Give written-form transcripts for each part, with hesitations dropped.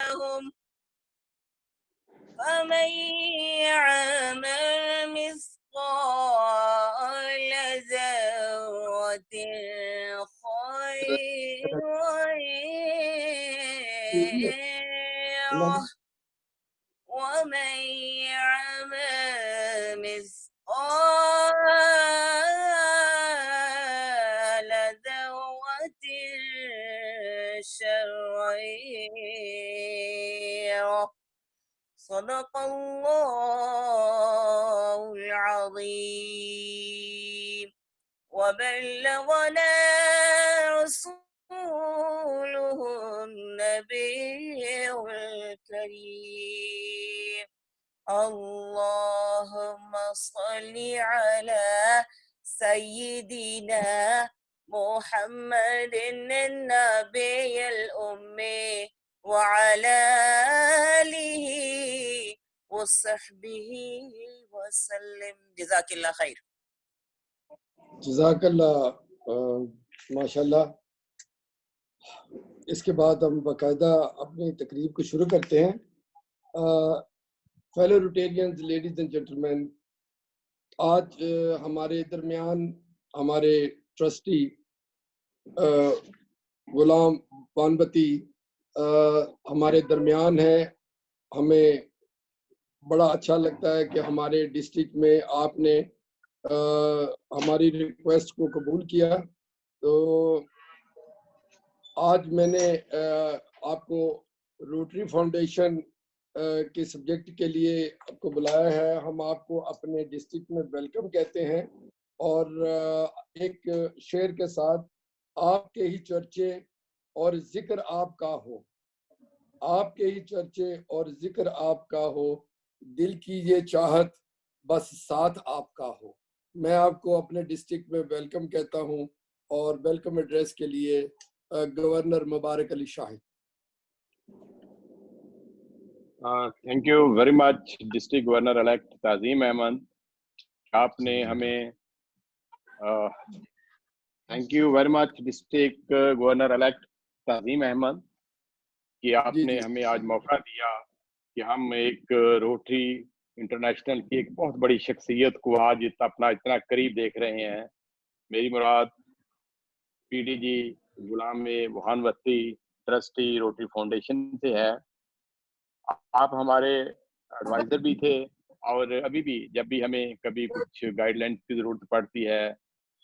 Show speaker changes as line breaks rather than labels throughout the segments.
لهم فمن يعمل مثقال ذرة خيرا يره ومن يعمل مثقال ذرة شرا يره صدق الله العظيم وبلغنا رسوله النبي الكريم اللهم صل على سيدنا محمد النبي الأمي وعلى آله وصحبه वसल्लम जज़ाकिल्लाह खैर।
जज़ाकल्लाह माशाल्लाह। इसके बाद हम बाकायदा अपनी तकरीब को शुरू करते हैं। Fellow Rotarians, ladies and gentleman, आज हमारे दरमियान हमारे ट्रस्टी गुलाम बानबती हमारे दरमियान है। हमें बड़ा अच्छा लगता है कि हमारे डिस्ट्रिक्ट में आपने हमारी रिक्वेस्ट को कबूल किया। तो आज मैंने आपको रोटरी फाउंडेशन के सब्जेक्ट के लिए आपको बुलाया है। हम आपको अपने डिस्ट्रिक्ट में वेलकम कहते हैं और एक शेर के साथ, आपके ही चर्चे और जिक्र आपका हो, आपके ही चर्चे और जिक्र आपका हो, दिल की ये चाहत बस साथ आपका हो। मैं आपको अपने डिस्ट्रिक्ट में वेलकम कहता हूं और वेलकम एड्रेस के लिए governor Mubarak Ali Shahid.
Thank you very much district governor elect Tazeem Ahmed, आपने हमें thank you very much district governor elect Tazeem Ahmed कि आपने हमें आज मौका दिया कि हम एक रोटरी इंटरनेशनल की एक बहुत बड़ी शख्सियत को आज इतना करीब देख रहे हैं। मेरी मुराद पीडीजी गुलाम बुरहानवती ट्रस्टी रोटरी फाउंडेशन से है। आप हमारे एडवाइजर भी थे और अभी भी जब भी हमें कभी कुछ गाइडलाइंस की ज़रूरत पड़ती है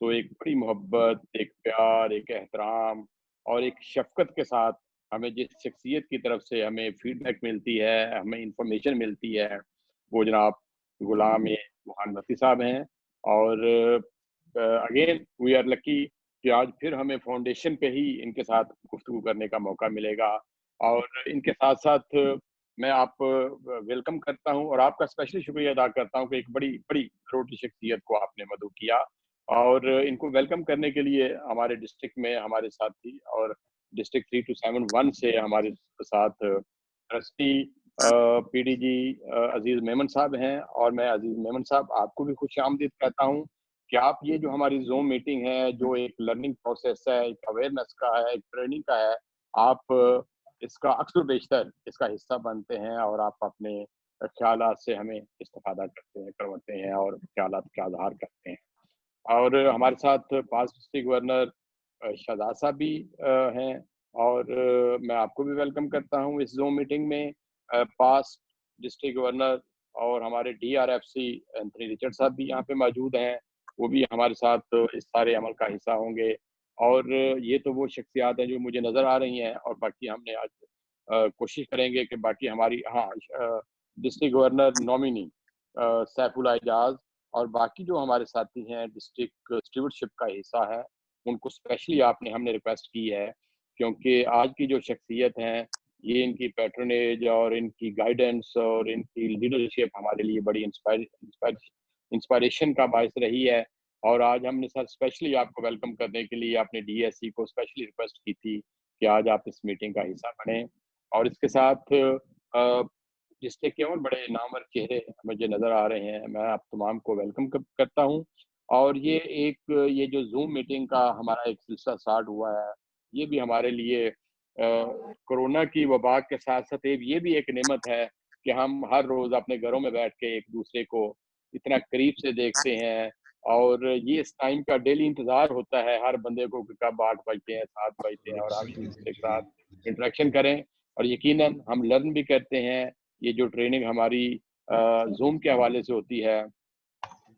तो एक बड़ी मोहब्बत, एक प्यार, एक एहतराम और एक शफकत के साथ हमें जिस शख्सियत की तरफ से हमें फीडबैक मिलती है, हमें इंफॉर्मेशन मिलती है, वो जनाब गुलाम बुरहानवती साहब हैं। और अगेन वी आर लकी कि आज फिर हमें फाउंडेशन पे ही इनके साथ गुफ्तगू करने का मौका मिलेगा। और इनके साथ साथ मैं आप वेलकम करता हूं और आपका स्पेशली शुक्रिया अदा करता हूं कि एक बड़ी बड़ी रोटरी शख्सियत को आपने मदऊ किया। और इनको वेलकम करने के लिए हमारे डिस्ट्रिक्ट में हमारे साथी और डिस्ट्रिक्ट 3271 से हमारे साथ ट्रस्टी पीडीजी अजीज मेमन साहब हैं। और मैं अजीज मेमन साहब आपको भी खुश आमदीद कहता हूं कि आप ये जो हमारी ज़ूम मीटिंग है, जो एक लर्निंग प्रोसेस है, एक अवेयरनेस का है, एक ट्रेनिंग का है, आप इसका अक्सर बेशतर इसका हिस्सा बनते हैं और आप अपने ख्यालात से हमें इस्तेफादा करवाते हैं और ख्यालात का आधार करते हैं। और हमारे साथ पास्ट डिस्ट्रिक्ट गवर्नर शहजाद साहब भी हैं और मैं आपको भी वेलकम करता हूं इस ज़ूम मीटिंग में। पास्ट डिस्ट्रिक्ट गवर्नर और हमारे DRFC एंथनी रिचर्ड साहब भी यहाँ पे मौजूद हैं, वो भी हमारे साथ इस सारे अमल का हिस्सा होंगे। और ये तो वो शख्सियात हैं जो मुझे नज़र आ रही हैं और बाकी हमने आज कोशिश करेंगे कि बाकी हमारी district governor nominee Saifullah Ejaz और बाकी जो हमारे साथी हैं डिस्ट्रिक्ट स्टीवर्डशिप का हिस्सा है, उनको स्पेशली हमने रिक्वेस्ट की है क्योंकि आज की जो शख्सियत हैं, ये इनकी पैट्रनेज और इनकी गाइडेंस और इनकी लीडरशिप हमारे लिए बड़ी इंस्पायरेशन का बायस रही है। और आज हमने सर स्पेशली आपको वेलकम करने के लिए अपने DSC को स्पेशली रिक्वेस्ट की थी कि आज आप इस मीटिंग का हिस्सा बने। और इसके साथ जिससे केवल बड़े नामवर चेहरे मुझे नज़र आ रहे हैं, मैं आप तमाम को वेलकम करता हूँ। और ये जो ज़ूम मीटिंग का हमारा एक सिलसिला स्टार्ट हुआ है, ये भी हमारे लिए कोरोना की वबा के साथ साथ ये भी एक नेमत है कि हम हर रोज अपने घरों में बैठ के एक दूसरे को इतना करीब से देखते हैं, और ये इस टाइम का डेली इंतजार होता है हर बंदे को कि कब 8 बजते हैं, 7 बजते हैं, और हम एक दूसरे के साथ इंटरेक्शन करें। और यकीनन हम लर्न भी करते हैं। ये जो ट्रेनिंग हमारी जूम के हवाले से होती है,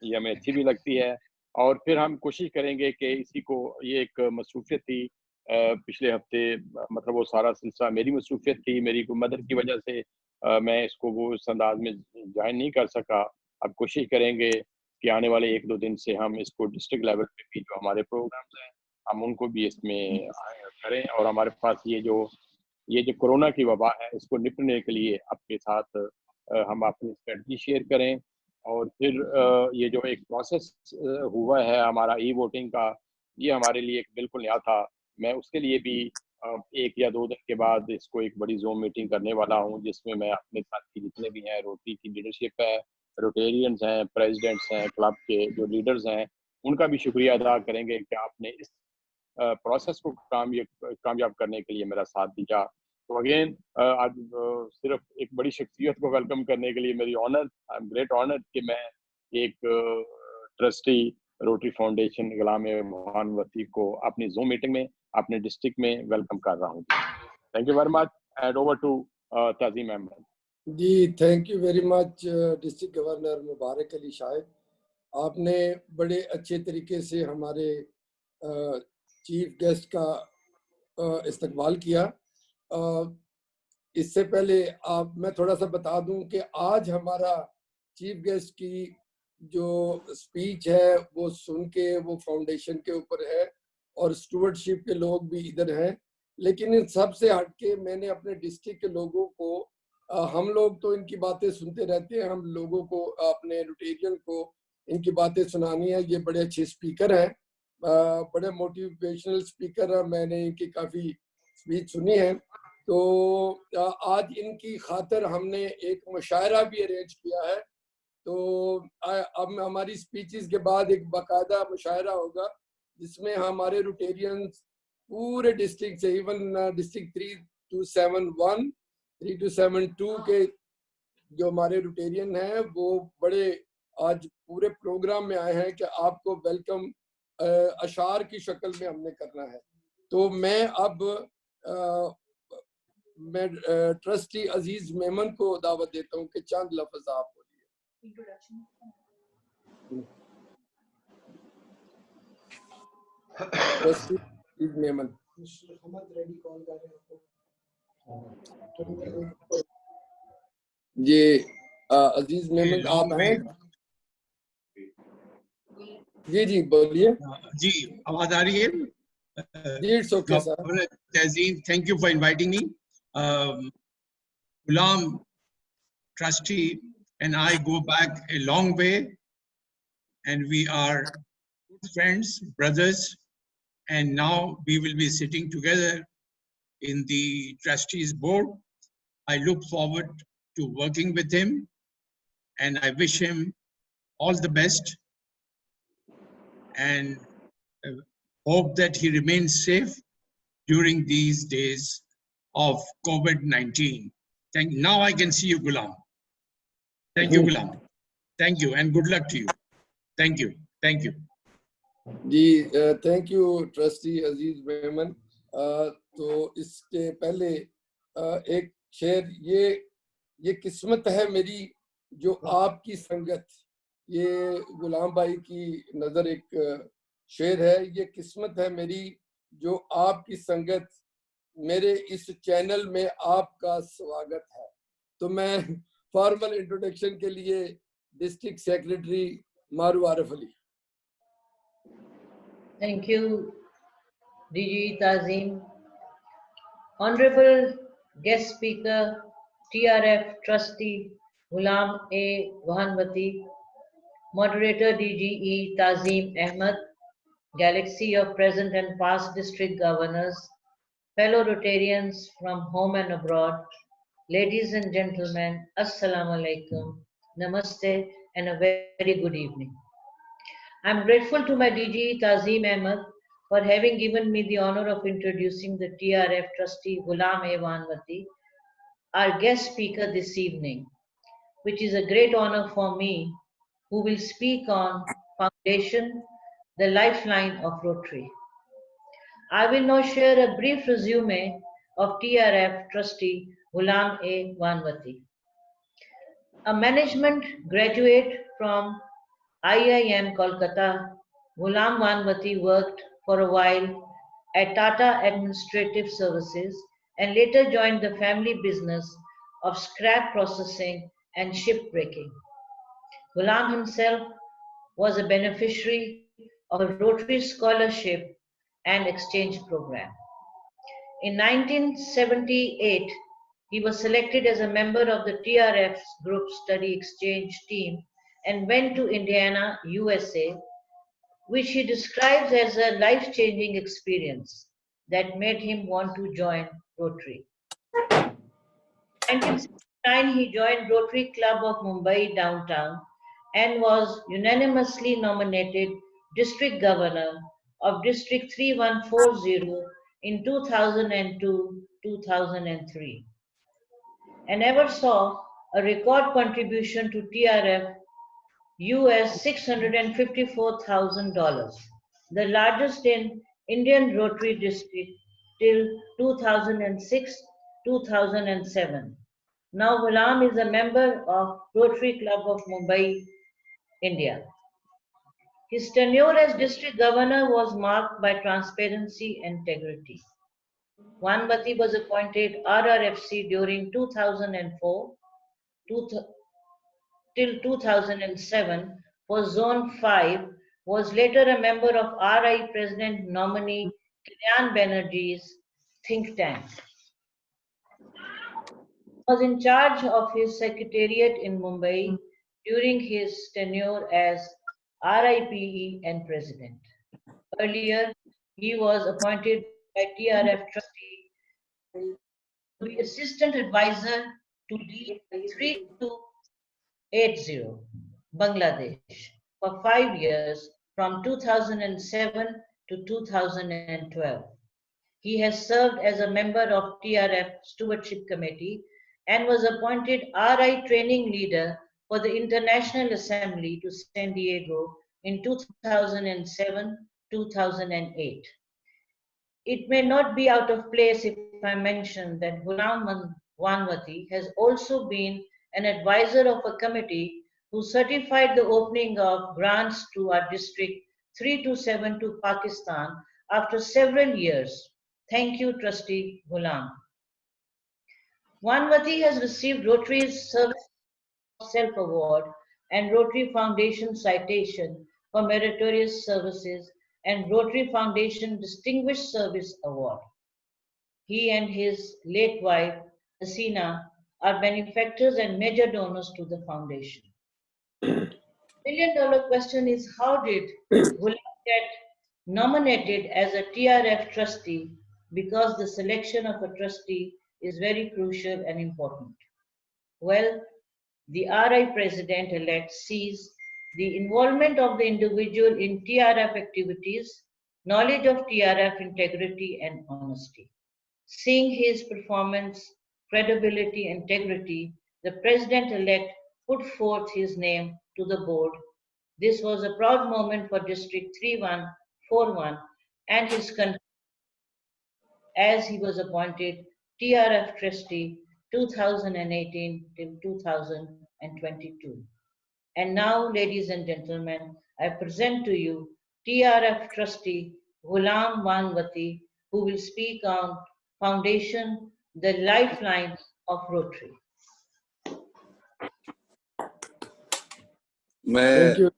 ये हमें अच्छी भी लगती है। और फिर हम कोशिश करेंगे कि इसी को, ये एक मसरूफियत थी पिछले हफ्ते, मतलब वो सारा सिलसिला मेरी मसरूफियत थी, मेरी मदर की वजह से मैं इसको वो इस अंदाज में ज्वाइन नहीं कर सका। अब कोशिश करेंगे कि आने वाले 1-2 दिन से हम इसको डिस्ट्रिक्ट लेवल पे भी जो हमारे प्रोग्राम्स हैं, हम उनको भी इसमें करें। और हमारे पास ये जो कोरोना की वबा है, इसको निपटने के लिए आपके साथ हम अपनी स्ट्रेटजी शेयर करें। और फिर ये जो एक प्रोसेस हुआ है हमारा ई वोटिंग का, ये हमारे लिए एक बिल्कुल नया था। मैं उसके लिए भी 1 या 2 दिन के बाद इसको एक बड़ी ज़ूम मीटिंग करने वाला हूँ, जिसमें मैं अपने साथी जितने भी हैं, रोटरी की लीडरशिप है, रोटेरियंस हैं, प्रेसिडेंट्स हैं, क्लब के जो लीडर्स हैं, उनका भी शुक्रिया अदा करेंगे कि आपने इस प्रोसेस को कामयाब करने के लिए मेरा साथ दिया। तो अगेन आज सिर्फ एक बड़ी शख्सियत को वेलकम करने के लिए मेरी honour, I am great honour कि मैं एक trustee Rotary Foundation Ghulam Bhanwati को अपनी जूम मीटिंग में अपने डिस्ट्रिक्ट में वेलकम कर रहा हूँ। Thank you very much and over to Tazeem Ahmed
ji. Thank you very much district governor Mubarak Ali Shahid. आपने बड़े अच्छे तरीके से हमारे चीफ गेस्ट का इस्तकबाल किया। इससे पहले मैं थोड़ा सा बता दूं कि आज हमारा चीफ गेस्ट की जो स्पीच है वो सुन के वो फाउंडेशन के ऊपर है और स्टूवर्डशिप के लोग भी इधर हैं, लेकिन इन सब से हटके मैंने अपने डिस्ट्रिक्ट के लोगों को, हम लोग तो इनकी बातें सुनते रहते हैं, हम लोगों को, अपने रोटेरियन को इनकी बातें सुनानी है। ये बड़े अच्छे स्पीकर हैं, बड़े मोटिवेशनल स्पीकर हैं, मैंने इनकी काफ़ी स्पीच सुनी है। तो आज इनकी खातिर हमने एक मुशायरा भी अरेंज किया है। तो अब हमारी स्पीचेस के बाद एक बाकायदा मुशायरा होगा जिसमें हमारे रोटेरियंस पूरे डिस्ट्रिक्ट से, इवन डिस्ट्रिक्ट 3271, 3272 के जो हमारे रोटेरियन हैं वो बड़े आज पूरे प्रोग्राम में आए हैं कि आपको वेलकम अशार की शक्ल में हमने करना है। तो मैं अब मैं ट्रस्टी अजीज मेमन को दावत देता हूँ कि चंद लफ्ज आप बोलिए। ट्रस्टी अजीज मेमन। ये अजीज मेमन आप हैं? जी जी बोलिए।
जी आवाज आ रही है?
जी it's okay sir.
Tehzeen, thank you for inviting me. Ghulam, trustee, and I go back a long way, and we are good friends, brothers, and now we will be sitting together in the trustees board. I look forward to working with him, and I wish him all the best, and hope that he remains safe during these days of COVID-19. Now I can see you, Ghulam. Thank you, Ghulam. Thank you, and good luck to you. Thank you. Thank you.
जी thank you trustee Aziz Memon. तो इसके पहले एक शेर, ये किस्मत है मेरी जो आपकी संगत, ये गुलाम भाई की नजर एक शेर है। ये किस्मत है मेरी जो आपकी संगत, मेरे इस चैनल में आपका स्वागत है। तो मैं फॉर्मल इंट्रोडक्शन के लिए डिस्ट्रिक्ट सेक्रेटरी मारू Arif Ali.
Thank you, DG Tazim. Honorable Guest Speaker, TRF Trustee Ghulam A. Vahanwati, Moderator DGE Tazim Ahmed, Galaxy of present and past district governors, fellow Rotarians from home and abroad, ladies and gentlemen, Assalamu alaikum, Namaste, and a very good evening. I'm grateful to my DG Tazim Ahmed for having given me the honor of introducing the TRF trustee Ghulam A. Wanwati, our guest speaker this evening, which is a great honor for me, who will speak on Foundation, the Lifeline of Rotary. I will now share a brief resume of TRF trustee Ghulam A. Wanwati. A management graduate from IIM Kolkata, Ghulam Wanwati worked for a while at Tata Administrative Services and later joined the family business of scrap processing and shipbreaking. Ghulam himself was a beneficiary of a Rotary Scholarship and Exchange Program. In 1978, he was selected as a member of the TRF's Group Study Exchange team and went to Indiana, USA, which he describes as a life-changing experience that made him want to join Rotary. In 1969, he joined Rotary Club of Mumbai downtown and was unanimously nominated District Governor of District 3140 in 2002-2003, and ever saw a record contribution to TRF US $654,000, the largest in Indian Rotary District till 2006-2007. Now Ghulam is a member of Rotary Club of Mumbai, India. His tenure as district governor was marked by transparency and integrity. Wanwati was appointed RRFC during 2004 till 2007 for Zone 5, was later a member of RI President nominee Kalyan Banerjee's think tank. Was in charge of his secretariat in Mumbai during his tenure as RIPE and President. Earlier, he was appointed by TRF trustee to be Assistant Advisor to D3280, Bangladesh, for 5 years from 2007 to 2012. He has served as a member of TRF Stewardship Committee and was appointed RI Training Leader for the International Assembly to San Diego in 2007-2008. It may not be out of place if I mention that Ghulam Wanwati has also been an advisor of a committee who certified the opening of grants to our district 327 to Pakistan after several years. Thank you, Trustee Ghulam. Wanwati has received Rotary's Service of Self Award and Rotary Foundation Citation for Meritorious Services and Rotary Foundation Distinguished Service Award. He and his late wife, Hasina, are benefactors and major donors to the foundation. $1 million question is, how did Ghulam get nominated as a TRF trustee? Because the selection of a trustee is very crucial and important. Well, the RI President-elect sees the involvement of the individual in TRF activities, knowledge of TRF integrity and honesty. Seeing his performance, credibility, integrity, the President-elect put forth his name to the board. This was a proud moment for District 3141 and his country as he was appointed TRF trustee 2018 till 2022. And now, ladies and gentlemen, I present to you TRF trustee Ghulam Wanwati, who will speak on Foundation, the Lifeline of Rotary.
Thank you.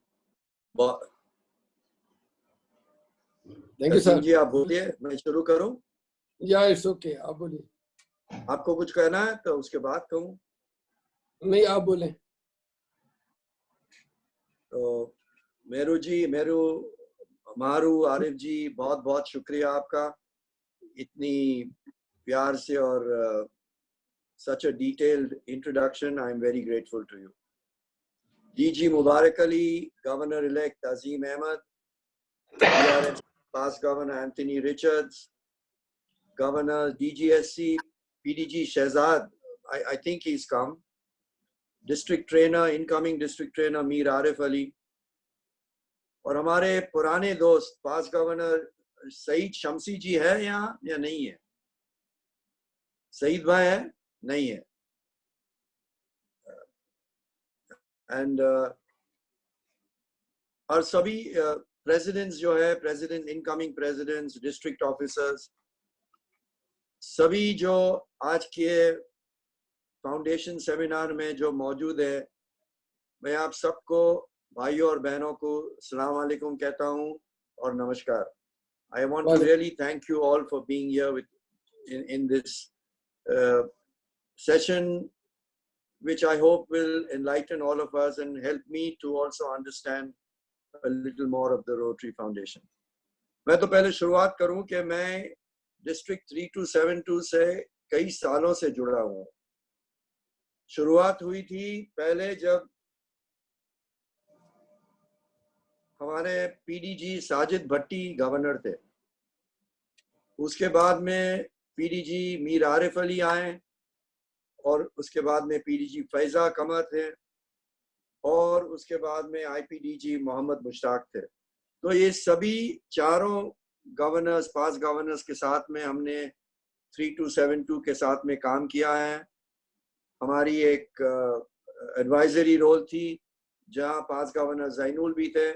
Thank you, sir.
जी आप बोलिए, मैं शुरू करूं?
Yeah, it's okay. आप बोलिए.
आपको कुछ कहना है तो उसके बाद कहूं?
नहीं, आप बोलें.
तो मारू आरिफ जी, बहुत बहुत शुक्रिया आपका इतनी प्यार से और such a detailed introduction. I am very grateful to you. DG Mubarak Ali, Governor-elect Tazeem Ahmed, TRF past Governor Anthony Richards, Governor DGSC, PDG Shehzad, I think he's come, District Trainer, incoming District Trainer Mir Arif Ali, और हमारे पुराने दोस्त पास governor Saeed शमसी जी है यहाँ या नहीं है? सईद भाई है? नहीं है। एंड और सभी प्रेसिडेंट्स जो है, president, incoming presidents, district officers, सभी जो आज के फाउंडेशन सेमिनार में जो मौजूद है, मैं आप सबको भाइयों और बहनों को अस्सलाम वालेकुम कहता हूँ और नमस्कार। I want to really thank you all for being here in this session, which I hope will enlighten all of us and help me to also understand a little more of the Rotary Foundation. मैं तो पहले शुरुआत करूं कि मैं district 3272 से कई सालों से जुड़ा हूं। शुरुआत हुई थी पहले जब हमारे पीडीजी साजिद भट्टी गवर्नर थे, उसके बाद में पीडीजी मीर आरिफ अली आए और उसके बाद में पीडीजी फैजा कमर थे और उसके बाद में आईपीडीजी मोहम्मद मुश्ताक थे। तो ये सभी चारों गवर्नर्स, पास गवर्नर्स के साथ में हमने 3272 के साथ में काम किया है। हमारी एक एडवाइजरी रोल थी जहां पास गवर्नर जैनुल भी थे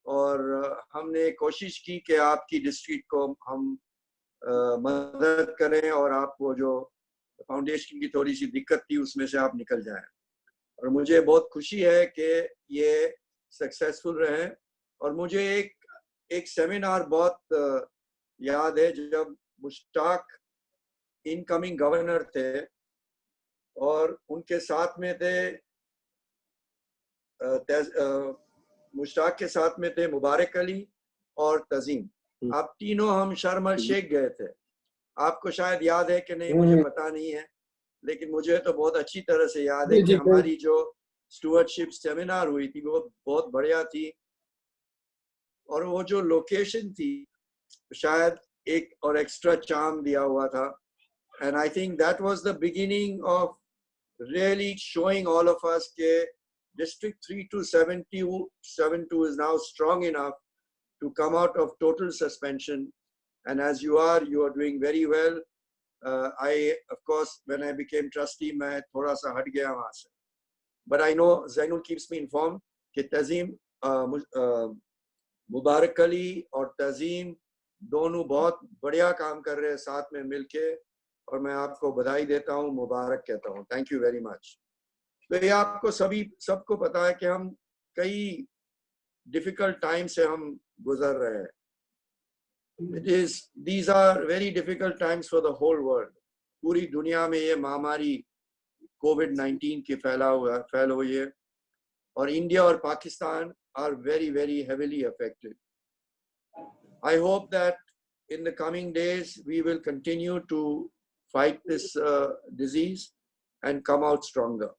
और हमने कोशिश की कि आपकी डिस्ट्रिक्ट को हम मदद करें और आपको जो फाउंडेशन की थोड़ी सी दिक्कत थी उसमें से आप निकल जाएं। और मुझे बहुत खुशी है कि ये सक्सेसफुल रहे। और मुझे एक सेमिनार बहुत याद है जब मुश्ताक इनकमिंग गवर्नर थे और उनके साथ में थे मुश्ताक के साथ में थे मुबारक अली और तजीम। आप तीनों हम शर्म अल शेख गए थे। आपको शायद याद है कि नहीं, मुझे पता नहीं है, लेकिन मुझे तो बहुत अच्छी तरह से याद है कि हमारी जो स्टुअर्डशिप सेमिनार हुई थी वो बहुत बढ़िया थी और वो जो लोकेशन थी शायद एक और एक्स्ट्रा चार्म दिया हुआ था। And I think that was the beginning of really showing all of us के District 3272 is now strong enough to come out of total suspension, and as you are doing very well. I, of course, when I became trustee, मैं थोड़ा सा हट गया वहाँ से, but I know Zainul keeps me informed कि तजीम, मुबारक अली और तजीम दोनों बहुत बढ़िया काम कर रहे हैं साथ में मिलके, और मैं आपको बधाई देता हूँ, मुबारक कहता हूँ। Thank you very much. तो ये आपको सबको पता है कि हम कई डिफिकल्ट टाइम से हम गुजर रहे हैं। these are very difficult times for the whole world. पूरी दुनिया में ये महामारी कोविड-19 की फैल हुई है और इंडिया और Pakistan are very heavily affected. I hope that in the coming days we will continue to fight this disease and come out stronger.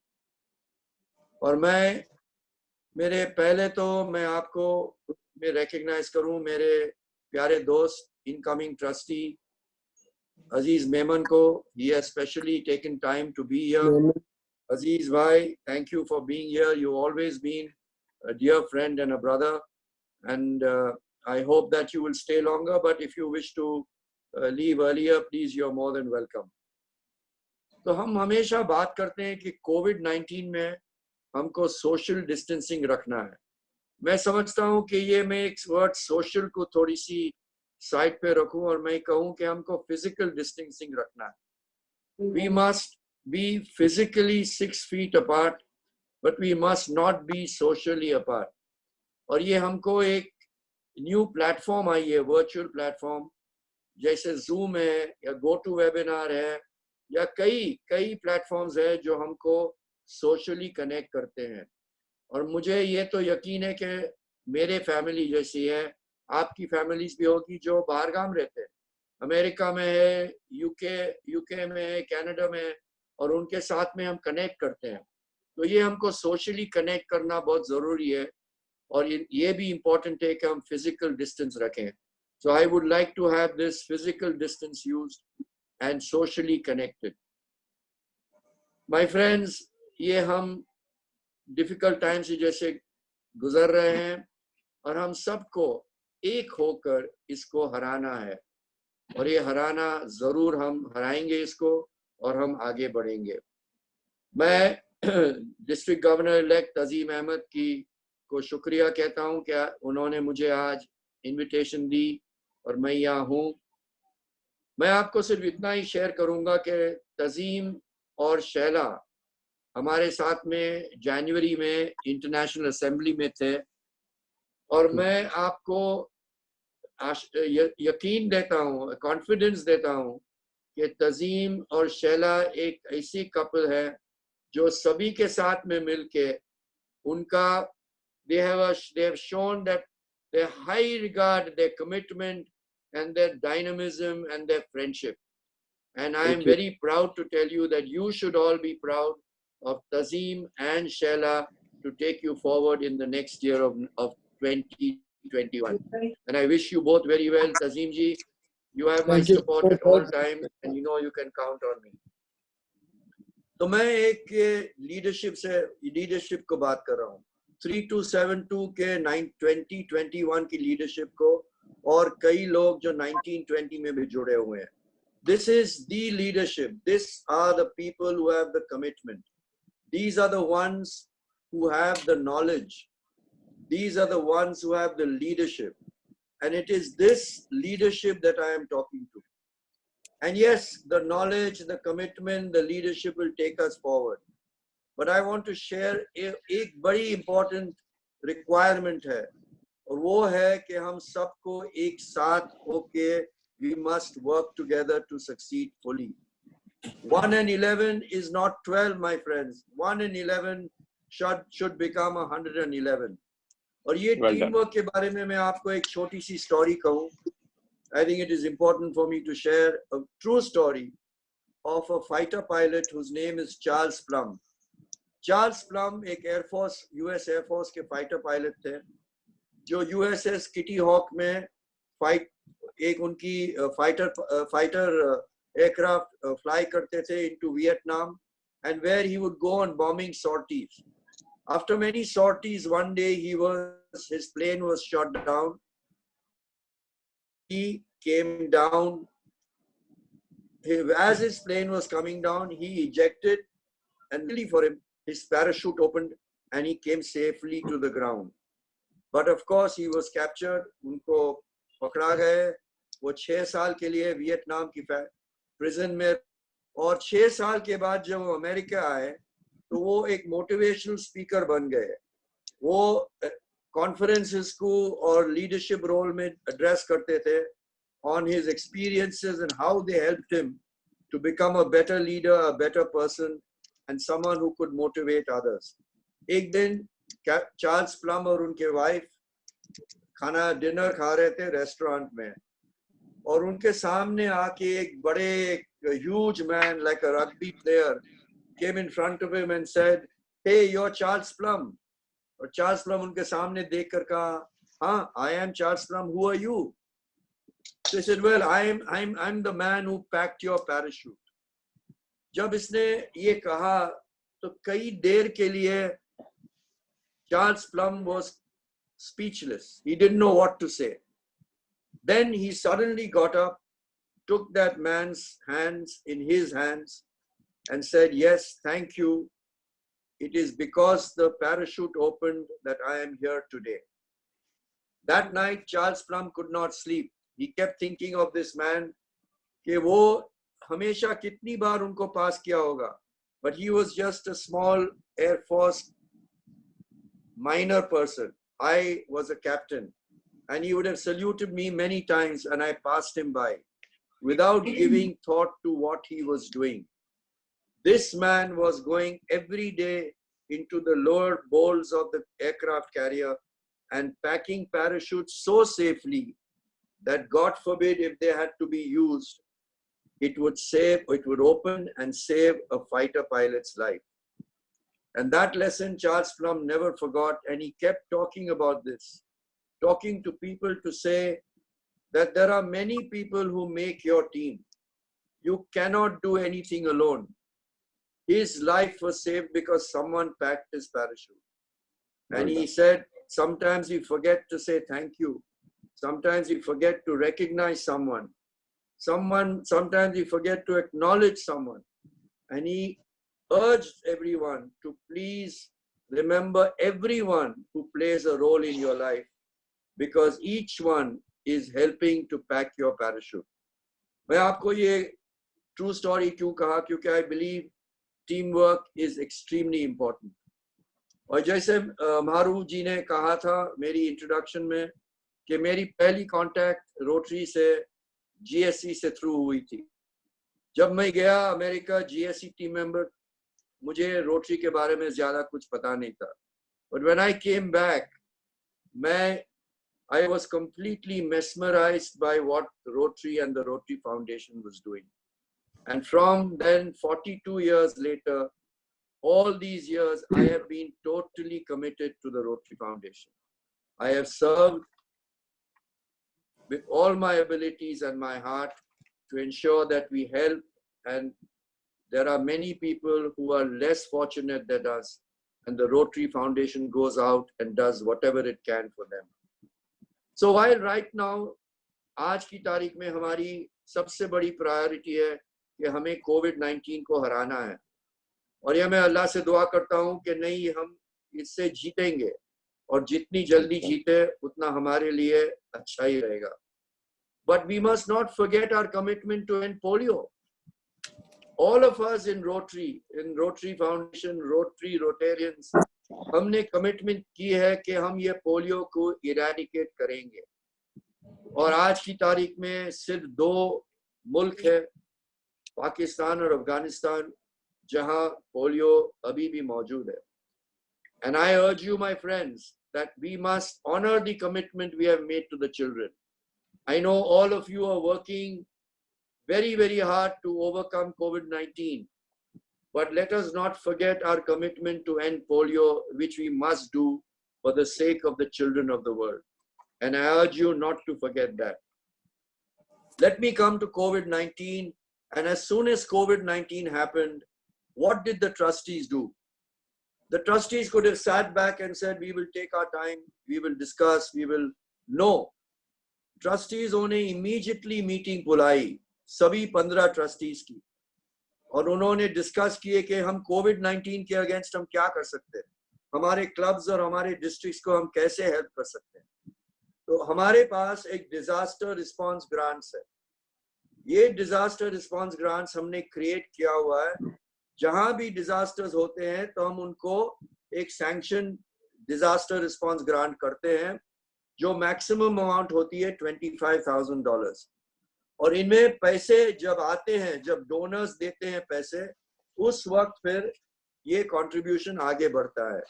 और मेरे पहले तो मैं आपको रिकग्नाइज करूं मेरे प्यारे दोस्त इनकमिंग ट्रस्टी अजीज मेमन को। he has specially taken time to be here. Aziz bhai, thank you for being here. You've always been a dear friend and a brother, and I hope that you will stay longer, but if you wish to leave earlier, please, you're more than welcome. तो हम हमेशा बात करते हैं कि कोविड-19 में हमको social distancing रखना है। मैं समझता हूं कि ये मैं एक वर्ड सोशल को थोड़ी सी साइड पे रखूं और मैं कहूं कि हमको फिजिकल डिस्टेंसिंग रखना है। We must be physically 6 feet apart, but we must not be socially apart. और ये हमको एक न्यू प्लेटफॉर्म आई है, वर्चुअल प्लेटफॉर्म, जैसे जूम है या गो टू वेबिनार है या कई प्लेटफॉर्म्स है जो हमको सोशली कनेक्ट करते हैं। और मुझे ये तो यकीन है कि मेरे फैमिली जैसी है, आपकी फैमिलीज भी होगी जो बाहरगाम रहते हैं, अमेरिका में है, यूके में है, कनाडा में है, और उनके साथ में हम कनेक्ट करते हैं। तो ये हमको सोशली कनेक्ट करना बहुत ज़रूरी है और ये भी इम्पोर्टेंट है कि हम फिजिकल डिस्टेंस रखें। So I would like to have this physical distance used and socially connected. My friends, ये हम difficult times से जैसे गुजर रहे हैं और हम सबको एक होकर इसको हराना है और ये हराना जरूर हम हराएंगे इसको और हम आगे बढ़ेंगे। मैं district governor elect Tajim Ahmad की को शुक्रिया कहता हूं कि उन्होंने मुझे आज इनविटेशन दी और मैं यहाँ हूँ। मैं आपको सिर्फ इतना ही शेयर करूंगा कि तजीम और शैला हमारे साथ में जनवरी में इंटरनेशनल असेंबली में थे और मैं आपको यकीन देता हूँ, कॉन्फिडेंस देता हूँ कि तजीम और शैला एक ऐसी कपल है जो सभी के साथ में मिलके उनका they have shown that their high regard, their commitment and their dynamism and their friendship. And I am very proud to tell you that you should all be proud of Tazim and Shaila to take you forward in the next year of 2021. And I wish you both very well. Tazim ji, you have my support at all times and you know you can count on me. तो मैं एक leadership को बात कर रहा हूँ 3272 के 2021 की लीडरशिप को और कई लोग जो 1920 में भी जुड़े हुए हैं. This is the leadership. These are the people who have the commitment. These are the ones who have the knowledge. These are the ones who have the leadership. And it is this leadership that I am talking to. And yes, the knowledge, the commitment, the leadership will take us forward. But I want to share एक बड़ी important requirement है और वो है कि हम सबको एक साथ होके we must work together to succeed fully. 1 and 11 is not 12, my friends. 1 and 11 should become 111. और ये teamwork के बारे में मैं आपको एक छोटी सी story कहूँ. I think it is important for me to share a true story of a fighter pilot whose name is Charles Plum. Charles Plum एक Air Force, US Air Force के fighter pilot थे जो USS Kitty Hawk में एक उनकी fighter aircraft fly करते थे into Vietnam and where he would go on bombing sorties. After many sorties, one day his plane was shot down. He came down. As his plane was coming down, he ejected, and really for him, his parachute opened and he came safely to the ground. But of course, he was captured. उनको पकड़ा गए. वो 6 साल के लिए Vietnam की prison में और 6 साल के बाद जब वो अमेरिका आए, तो वो एक motivational speaker बन गए. वो conferences को और leadership role में address करते थे on his experiences and how they helped him to become a better leader, a better person, and someone who could motivate others. एक दिन Charles Plum और उनके wife dinner खा रहे थे restaurant में और उनके सामने आके एक बड़े huge man like a rugby player came in front of him and said, "Hey, you're Charles Plum." और Charles Plum उनके सामने देखकर कहा, "हाँ, I am Charles Plum. Who are you?" So he said, "Well, I'm the man who packed your parachute." जब इसने ये कहा तो कई देर के लिए Charles Plum was speechless. He didn't know what to say. Then he suddenly got up, took that man's hands in his hands and said, "Yes, thank you. It is because the parachute opened that I am here today." That night, Charles Plum could not sleep. He kept thinking of this man, कि वो हमेशा कितनी बार उनको पास किया होगा. But he was just a small Air Force minor person. I was a captain and he would have saluted me many times and I passed him by without giving thought to what he was doing. This man was going every day into the lower bowls of the aircraft carrier and packing parachutes so safely that God forbid if they had to be used, it would open and save a fighter pilot's life. And that lesson Charles Plum never forgot, and he kept talking about this, talking to people to say, that there are many people who make your team. You cannot do anything alone. His life was saved because someone packed his parachute. And he said, sometimes we forget to say thank you. Sometimes we forget to recognize someone. Sometimes we forget to acknowledge someone. And he urged everyone to please remember everyone who plays a role in your life, because each one is helping to pack your parachute. मैं आपको ये true story क्यों कहा? क्योंकि I believe teamwork is extremely important. और जैसे मारू जी ने कहा था मेरी इंट्रोडक्शन में कि मेरी पहली कांटेक्ट रोटरी से GSC से थ्रू हुई थी. जब मैं गया अमेरिका GSC टीम मेंबर, मुझे रोटरी के बारे में ज्यादा कुछ पता नहीं था. But when I came back, I was completely mesmerized by what Rotary and the Rotary Foundation was doing. And from then, 42 years later, all these years, I have been totally committed to the Rotary Foundation. I have served with all my abilities and my heart to ensure that we help, and there are many people who are less fortunate than us, and the Rotary Foundation goes out and does whatever it can for them. So while right now, आज की तारीख में हमारी सबसे बड़ी priority है कि हमें कोविड-19 को हराना है, और ये मैं अल्लाह से दुआ करता हूँ कि नहीं, हम इससे जीतेंगे, और जितनी जल्दी जीते उतना हमारे लिए अच्छा ही रहेगा. But we must not forget our commitment to end polio. All of us in Rotary Foundation, Rotarians, हमने कमिटमेंट की है कि हम ये पोलियो को इरेडिकेट करेंगे. और आज की तारीख में सिर्फ 2 मुल्क है, पाकिस्तान और अफगानिस्तान, जहां पोलियो अभी भी मौजूद है. And I urge you, my friends, that we must honor the commitment we have made to the children. I know all of you are working very, very hard to overcome COVID-19. But let us not forget our commitment to end polio, which we must do for the sake of the children of the world. And I urge you not to forget that. Let me come to COVID-19. And as soon as COVID-19 happened, what did the trustees do? The trustees could have sat back and said, we will take our time, we will discuss, we will... No. Trustees ने immediately meeting बुलाई, सभी 15 trustees की, और उन्होंने discuss किए कि हम कोविड-19 के अगेंस्ट हम क्या कर सकते हैं, हमारे क्लब्स और हमारे डिस्ट्रिक्ट्स को हम कैसे हेल्प कर सकते हैं. तो हमारे पास एक डिजास्टर रिस्पांस ग्रांट्स है. ये डिजास्टर रिस्पांस ग्रांट्स हमने क्रिएट किया हुआ है. जहां भी डिजास्टर्स होते हैं तो हम उनको एक सैंक्शन डिजास्टर रिस्पांस ग्रांट करते हैं, जो मैक्सिमम अमाउंट होती है $25,000. और इनमें पैसे जब आते हैं, जब डोनर्स देते हैं पैसे, उस वक्त फिर ये कंट्रीब्यूशन आगे बढ़ता है.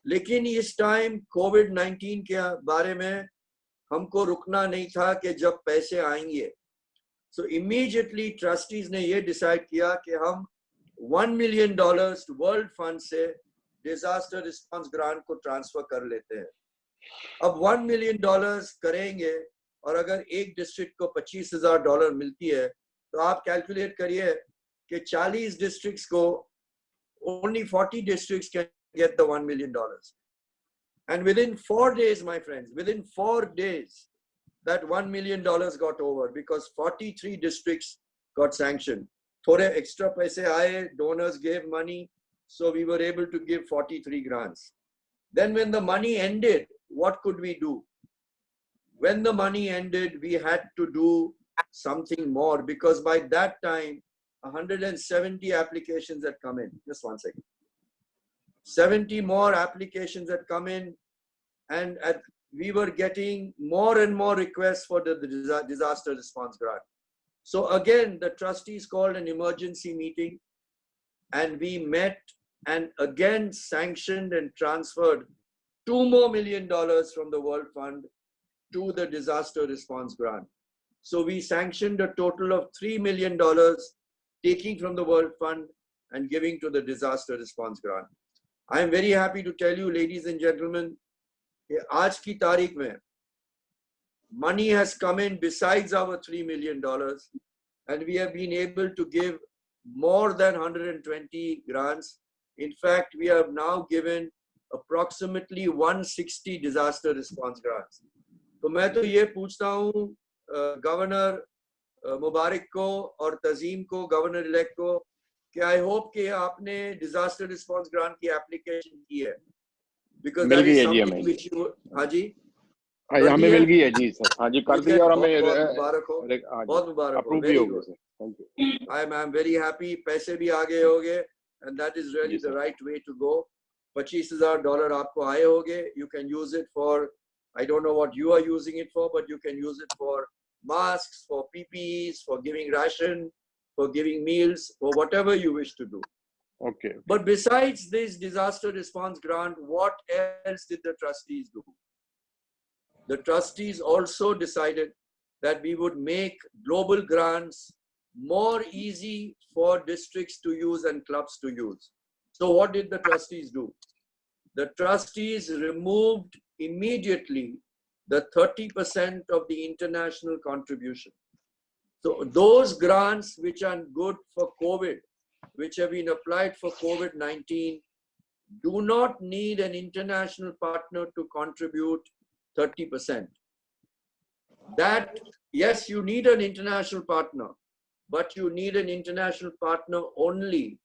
लेकिन इस टाइम कोविड-19 के बारे में हमको रुकना नहीं था कि जब पैसे आएंगे. सो इमीडिएटली ट्रस्टीज ने ये डिसाइड किया कि हम $1 million वर्ल्ड फंड से डिजास्टर रिस्पांस ग्रांट को ट्रांसफर कर लेते हैं. अब $1 million करेंगे, और अगर एक डिस्ट्रिक्ट को $25,000 मिलती है, तो आप कैलकुलेट करिए कि 40 डिस्ट्रिक्ट्स को, only 40 districts can get the $1 million. And within 4 days, my friends, within 4 days, that $1 million got over because 43 districts got sanctioned. थोड़े extra पैसे आए, donors gave money, so we were able to give 43 grants. Then when the money ended, what could we do? When the money ended, we had to do something more, because by that time, 170 applications had come in. Just one second. 70 more applications had come in, and we were getting more and more requests for the disaster response grant. So again, the trustees called an emergency meeting, and we met and again sanctioned and transferred $2 more million from the World Fund to the disaster response grant. So we sanctioned a total of $3 million, taking from the World Fund and giving to the disaster response grant. I am very happy to tell you, ladies and gentlemen, कि आज की तारीख में money has come in besides our $3 million, and we have been able to give more than 120 grants. In fact, we have now given approximately 160 disaster response grants. तो मैं तो ये पूछता हूँ गवर्नर मुबारक को और तजीम को, गवर्नर इलेक्ट को, कि आई होप कि आपने डिजास्टर रिस्पांस ग्रांट की एप्लीकेशन की है, because that is something which you, हाँ जी,
हमें मिल गई है जी सर, हाँ जी कर दिया, और हमें
बहुत मुबारक हो, बहुत मुबारक हो,
अप्रूव भी हो गया sir, thank you.
I am very happy, पैसे भी आगे हो गए, and that is really the right way to go. $25,000 आपको आए होंगे, you can use it for, I don't know what you are using it for, but you can use it for masks, for PPEs, for giving ration, for giving meals, for whatever you wish to do.
Okay.
But besides this disaster response grant, what else did the trustees do? The trustees also decided that we would make global grants more easy for districts to use and clubs to use. So what did the trustees do? The trustees removed immediately the 30% of the international contribution. So those grants which are good for COVID, which have been applied for COVID-19, do not need an international partner to contribute 30%. That, yes, you need an international partner, but you need an international partner only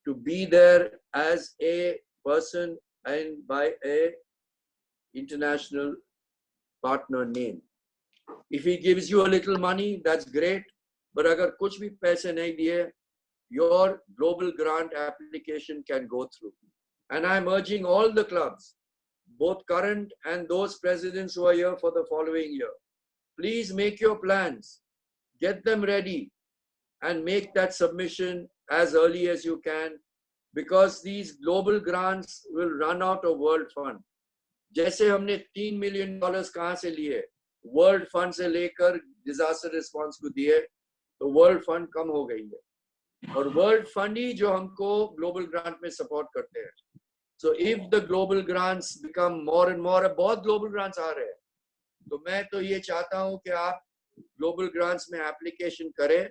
to be there as a person and by a international partner name. If he gives you a little money, that's great. But agar kuch bhi paise nahi diye, your global grant application can go through. And I'm urging all the clubs, both current and those presidents who are here for the following year, please make your plans, get them ready, and make that submission as early as you can, because these global grants will run out of World Fund. जैसे हमने $3 million कहाँ से लिए, world fund से लेकर disaster response को दिए, तो वर्ल्ड फंड कम हो गई है, और वर्ल्ड फंड ही जो हमको ग्लोबल ग्रांट में सपोर्ट करते हैं. So if the global grants become more and more, बहुत ग्लोबल ग्रांट्स आ रहे हैं, तो मैं तो ये चाहता हूँ कि आप ग्लोबल ग्रांट्स में एप्लीकेशन करें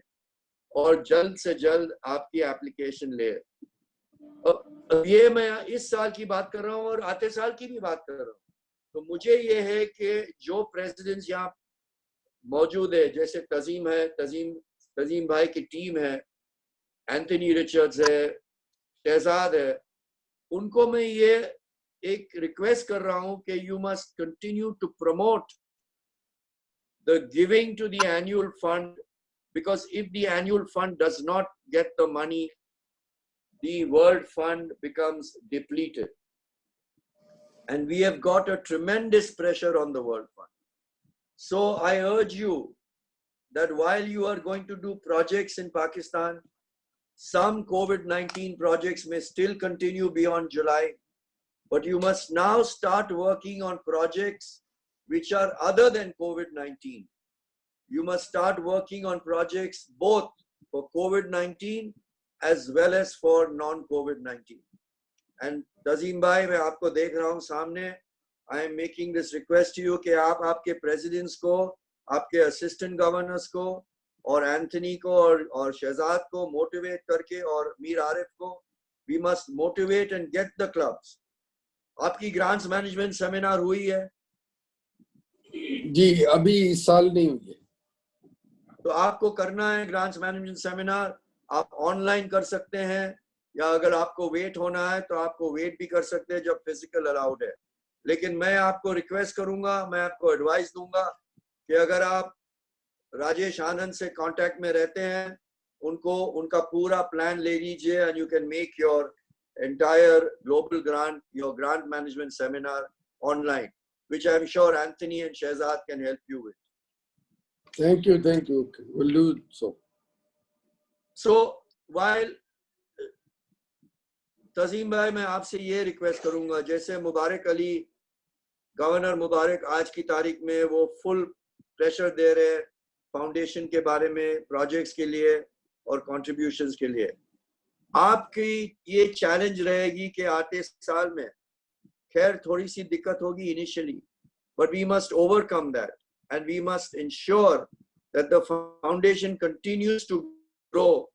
और जल्द से जल्द आपकी एप्लीकेशन ले. ये मैं इस साल की बात कर रहा हूँ और आते साल की भी बात कर रहा हूँ. तो मुझे ये है कि जो प्रेसिडेंट्स यहाँ मौजूद है, जैसे तजीम है, तजीम भाई की टीम है, एंथनी रिचर्ड्स है, शहजाद है, उनको मैं ये एक रिक्वेस्ट कर रहा हूँ कि you must continue to promote the giving to the annual fund, because if the annual fund does not get the money, the World Fund becomes depleted. And we have got a tremendous pressure on the World Fund. So I urge you that while you are going to do projects in Pakistan, some COVID-19 projects may still continue beyond July, but you must now start working on projects which are other than COVID-19. You must start working on projects both for COVID-19 as well as for non-COVID-19. And Tazim Bhai, मैं आपको देख रहा हूँ सामने, I am making this request to you कि आप आपके presidents को, आपके assistant governors को, और एंथनी को और शहजाद को मोटिवेट करके, और मीर आरिफ को, we must motivate and get the clubs. आपकी grants management seminar हुई है?
जी अभी इस साल नहीं हुई है.
तो आपको करना है ग्रांट्स मैनेजमेंट सेमिनार. आप ऑनलाइन कर सकते हैं, या अगर आपको वेट होना है तो आपको वेट भी कर सकते हैं जब फिजिकल अलाउड है. लेकिन मैं आपको रिक्वेस्ट करूंगा, मैं आपको एडवाइस दूंगा कि अगर आप राजेश आनंद से कांटेक्ट में रहते हैं, उनका पूरा प्लान ले लीजिए, and you can make your entire global grant, your grant management seminar online, which I am sure Anthony and Shehzad can help you with.
Thank you. We'll do so.
So while Tajim भाई, मैं आपसे ये request करूंगा, जैसे मुबारक Ali, governor मुबारक आज की तारीख में वो फुल प्रेशर दे रहे हैं फाउंडेशन के बारे में, प्रोजेक्ट्स के लिए और कंट्रीब्यूशंस के लिए. आपकी ये चैलेंज रहेगी कि आते साल में, खैर थोड़ी सी दिक्कत होगी initially, but we must overcome that. and we must ensure that the foundation continues to grow,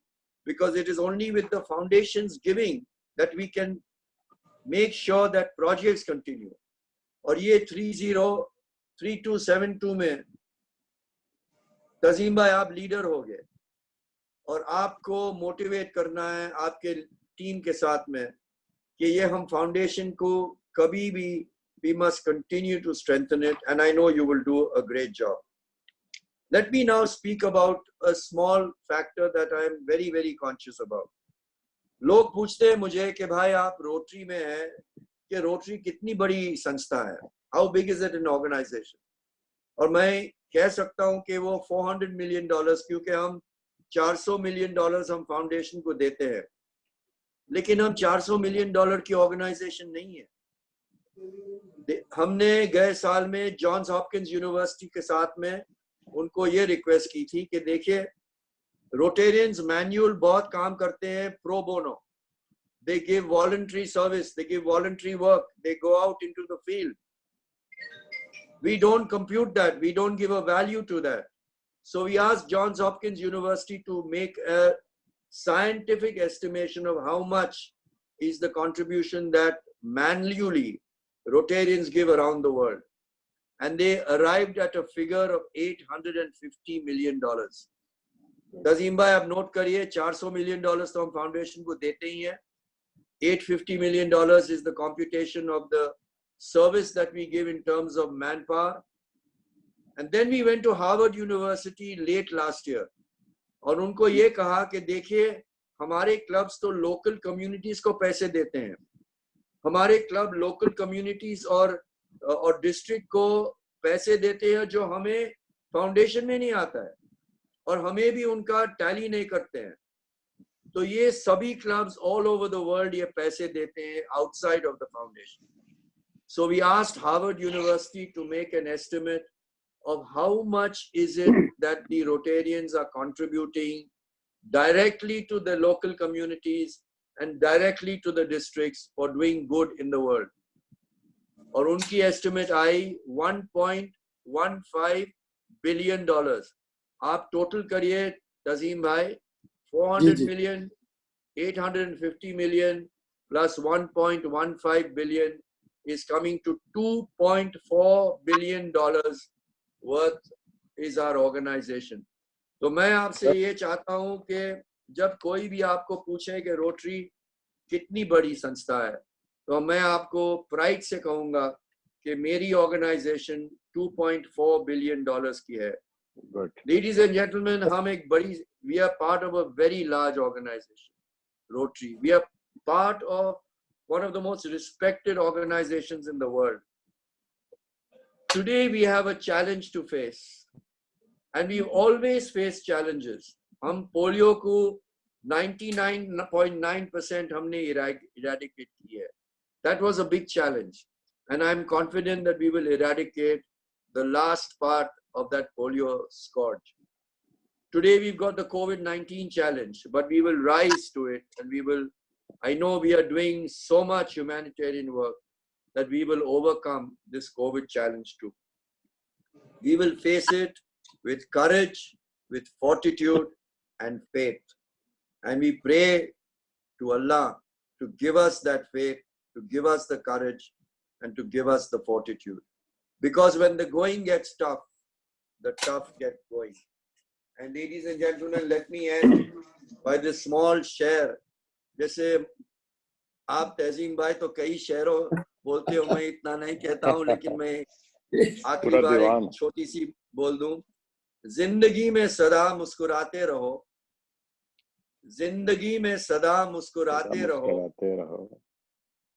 because it is only with the foundation's giving that we can make sure that projects continue. और ये 3272 में तजीम भाई आप leader हो गए और आपको motivate करना है आपके टीम के साथ में कि ये हम फाउंडेशन को कभी भी we must continue to strengthen it, and I know you will do a great job. Let me now speak about a small factor that I am very, very conscious about. लोग पूछते हैं मुझे कि भाई आप रोटरी में हैं कि रोटरी कितनी बड़ी संस्था है, how big is it an organization? और मैं कह सकता हूं कि वो $400 million, क्योंकि हम $400 million हम फाउंडेशन को देते हैं, लेकिन हम $400 million की ऑर्गेनाइजेशन नहीं है. हमने गए साल में जॉन्स हॉपकिंस यूनिवर्सिटी के साथ में उनको ये रिक्वेस्ट की थी कि देखिए रोटेरियंस मैनुअल बहुत काम करते हैं pro bono, they give voluntary service, they give voluntary work, they go out into the field. We don't compute that, we don't give a value to that. So we asked Johns Hopkins University to make a scientific estimation of how much is the contribution that manually Rotarians give around the world. And they arrived at a figure of $850 million. Tazim bhai, आप note करिए, $400 million तो हम foundation को देते ही हैं. $850 million is the computation of the service that we give in terms of manpower. And then we went to Harvard University late last year. और उनको ये कहा कि देखिए हमारे क्लब्स तो लोकल कम्युनिटीज को पैसे देते हैं, हमारे क्लब लोकल कम्युनिटीज और डिस्ट्रिक्ट को पैसे देते हैं जो हमें फाउंडेशन में नहीं आता है और हमें भी उनका टैली नहीं करते हैं. तो ये सभी clubs all over the world ये पैसे देते हैं outside of the foundation. So we asked Harvard University to make an estimate of how much is it that the Rotarians are contributing directly to the local communities and directly to the districts for doing good in the world. और उनकी estimate आई $1.15 billion. आप total करिए तजीम भाई, 400 million, 850 million plus 1.15 billion is coming to $2.4 billion worth is our organization. तो मैं आपसे ये चाहता हूं कि जब कोई भी आपको पूछे कि रोटरी कितनी बड़ी संस्था है, तो मैं आपको प्राइड से कहूंगा कि मेरी ऑर्गेनाइजेशन $2.4 billion की है. Ladies and gentlemen, हम एक बड़ी, we are part of a very large organization, Rotary. We are part of one of the most respected organizations in the world. Today we have a challenge to face, and we always face challenges. हम polio को 99.9% हमने eradicate की है. That was a big challenge, and I'm confident that we will eradicate the last part of that polio scourge. Today we've got the COVID-19 challenge, but we will rise to it, and we will, I know we are doing so much humanitarian work that we will overcome this COVID challenge too. We will face it with courage, with fortitude and faith. And we pray to Allah to give us that faith, to give us the courage, and to give us the fortitude. Because when the going gets tough, the tough get going. And ladies and gentlemen, let me end by this small share. जैसे आप तहसीन भाई तो कई शेरों बोलते हो, मैं इतना नहीं कहता हूँ, लेकिन मैं आखिरी बार एक छोटी सी बोल दूं. जिंदगी में सदा मुस्कुराते रहो, जिंदगी में सदा मुस्कुराते रहो,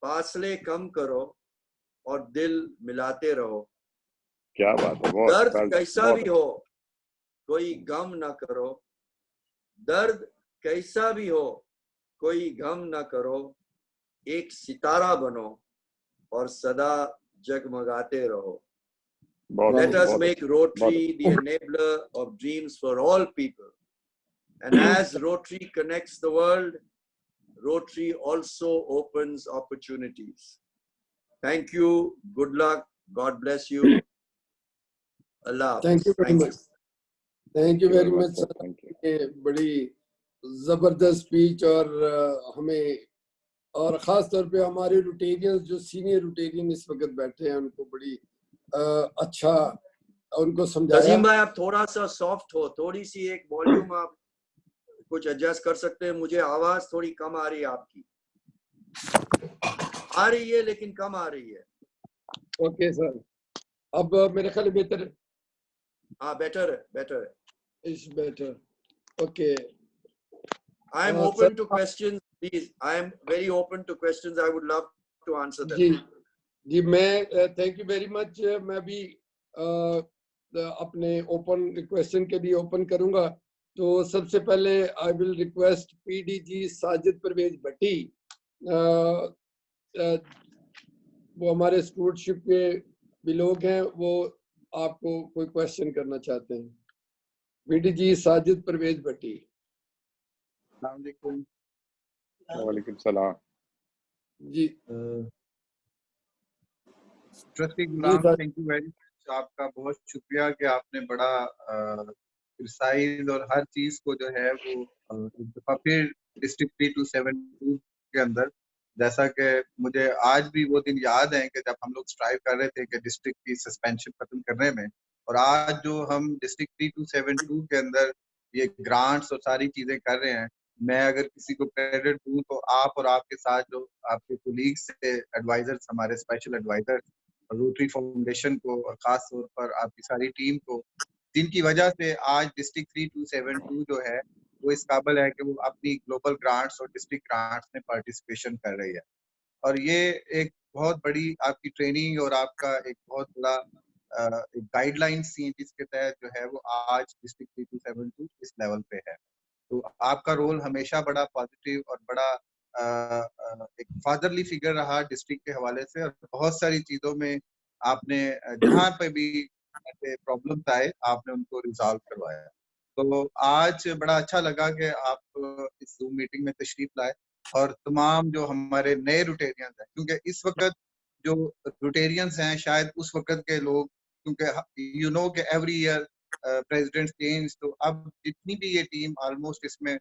फासले कम करो और दिल मिलाते रहो.
क्या बात है.
दर्द कैसा भी हो कोई गम ना करो, दर्द कैसा भी हो कोई गम ना करो, एक सितारा बनो और सदा जगमगाते रहो. Let us make Rotary the enabler of dreams for all people. And as Rotary connects the world, Rotary also opens opportunities. Thank you. Good luck. God bless you. Allah
Thank you
Hafiz.
very much. Thank you very much, sir.
Thank you.
ये बड़ी जबरदस्त speech और हमें और खास तौर पे हमारे रोटेरियंस जो सीनियर रोटेरियन इस वक्त बैठे हैं उनको बड़ी अच्छा उनको समझाया।
तजीम भाई आप थोड़ा सा सॉफ्ट हो, थोड़ी सी एक वॉल्यूम आप कुछ एडजस्ट कर सकते हैं? मुझे आवाज थोड़ी कम आ रही है आपकी, आ रही है लेकिन कम आ रही है।
ओके सर, अब मेरे ख्याल बेहतर है।
हाँ बेटर है, बेटर है।
Is better. Okay,
I am open to questions, please. I am very open to questions. I would love to answer them.
जी मैं थैंक यू वेरी मच। मैं भी अपने ओपन क्वेश्चन के लिए ओपन करूंगा। तो सबसे पहले I will request PDG Sajid Parvez Bhatti, वो हमारे स्टूडेंटशिप के भी लोग हैं, वो आपको कोई क्वेश्चन करना चाहते हैं। पीडीजी साजिद परवेज भट्टी।
वालेकुम सलाम
जी
trustee Ghulam, thank you very much. आपका बहुत शुक्रिया कि आपने बड़ा प्रिसाइज और हर चीज को जो है वो एक दफा फिर डिस्ट्रिक्ट 3272 के अंदर, जैसा कि मुझे आज भी वो दिन याद है कि जब हम लोग स्ट्राइव कर रहे थे कि डिस्ट्रिक्ट की सस्पेंशन खत्म करने में, और आज जो हम डिस्ट्रिक्ट 3272 के अंदर ये ग्रांट्स और सारी चीजें कर रहे हैं, मैं अगर किसी को क्रेडिट दूं तो आप और आपके साथ जो आपके कोलीग्स थे, एडवाइजर्स, हमारे स्पेशल एडवाइजर, रोटरी फाउंडेशन को और खास तौर पर आपकी सारी टीम को, जिनकी वजह से आज डिस्ट्रिक्ट 3272 जो है वो इस काबिल है कि वो अपनी ग्लोबल ग्रांट्स और डिस्ट्रिक्ट ग्रांट्स में पार्टिसिपेशन कर रही है। और ये एक बहुत बड़ी आपकी ट्रेनिंग और आपका एक बहुत बड़ा एक गाइडलाइंस थी जिसके तहत जो है वो आज डिस्ट्रिक्ट 3272 इस लेवल पे है। तो आपका रोल हमेशा बड़ा पॉजिटिव और बड़ा एक फादरली फिगर रहा डिस्ट्रिक्ट के हवाले से, और बहुत सारी चीजों में आपने जहाँ पे भी ऐसे प्रॉब्लम्स आए आपने उनको रिजॉल्व करवाया। तो आज बड़ा अच्छा लगा कि आप इस जूम मीटिंग में तशरीफ लाए, और तमाम जो हमारे नए रोटेरियंस हैं, क्योंकि इस वक्त जो रोटेरियंस हैं शायद उस वक्त के लोग, क्योंकि यू नो कि एवरी ईयर प्रेसिडेंट चेंज, तो अब जितनी भी ये टीम ऑलमोस्ट इसमें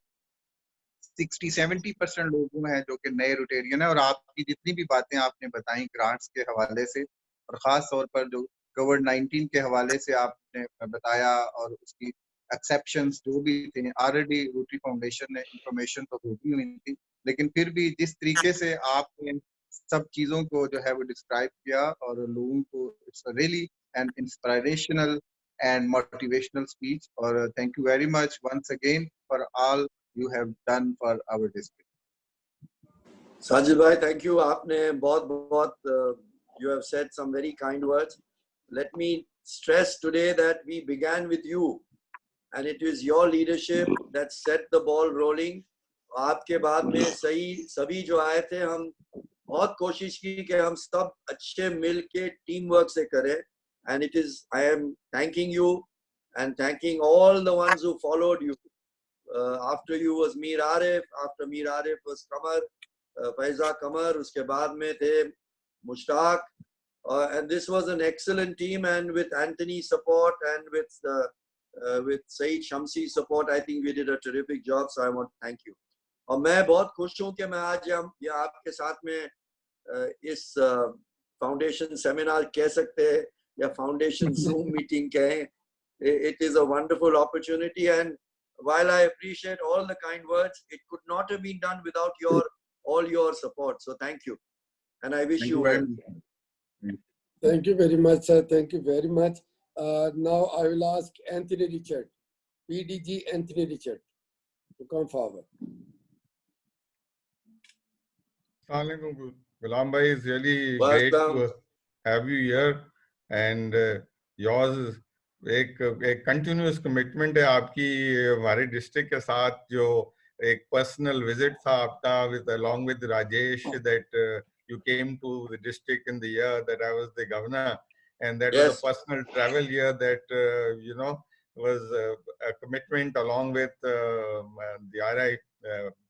60-70% लोग हैं जो कि नए रोटेरियन है। और आपकी जितनी भी बातें आपने बताई ग्रांट्स के हवाले से और ख़ास तौर पर जो कोविड-19 के हवाले से आपने बताया और उसकी एक्सेप्शंस जो भी थे, ऑलरेडी रोटरी फाउंडेशन ने इंफॉर्मेशन तो भेजी हुई थी, लेकिन फिर भी जिस तरीके से आपने सब चीज़ों को जो है वो डिस्क्राइब किया और लोगों को, it's really an inspirational and motivational speech, or thank you very much once again for all you have done for our district.
Sajid bhai, thank you. आपने बहुत you have said some very kind words. Let me stress today that we began with you, and it is your leadership that set the ball rolling. आपके बाद में सभी जो आए थे, हम बहुत कोशिश की कि हम सब अच्छे मिल के टीम वर्क से करें. And it is, I am thanking you and thanking all the ones who followed you. After you was Mir Arif, after Mir Arif was Kamar, Faiza Kamar, uske baad mein the Mushtaq, and this was an excellent team. And with Anthony's support and with Saeed Shamsi's support, I think we did a terrific job. So I want to thank you. और मैं बहुत खुश हूँ कि मैं आज ये आपके साथ में इस फाउंडेशन सेमिनार कह सकते हैं या फाउंडेशन Zoom मीटिंग कहें. It is a wonderful opportunity, and while I appreciate all the kind words, it could not have been done without all your support. So thank you, and I wish you well.
Thank you very much, sir. Thank you very much. Now I will ask Anthony Richard, PDG Anthony Richard, to come forward.
Assalamualaikum, Ghulam bhai, is really great to have you here, and yours is एक continuous commitment है आपकी हमारे district के साथ. जो एक personal visit था आपका with along with Rajesh, that you came to the district in the year that I was the governor, and that was a personal travel year that you know was a commitment along with the RI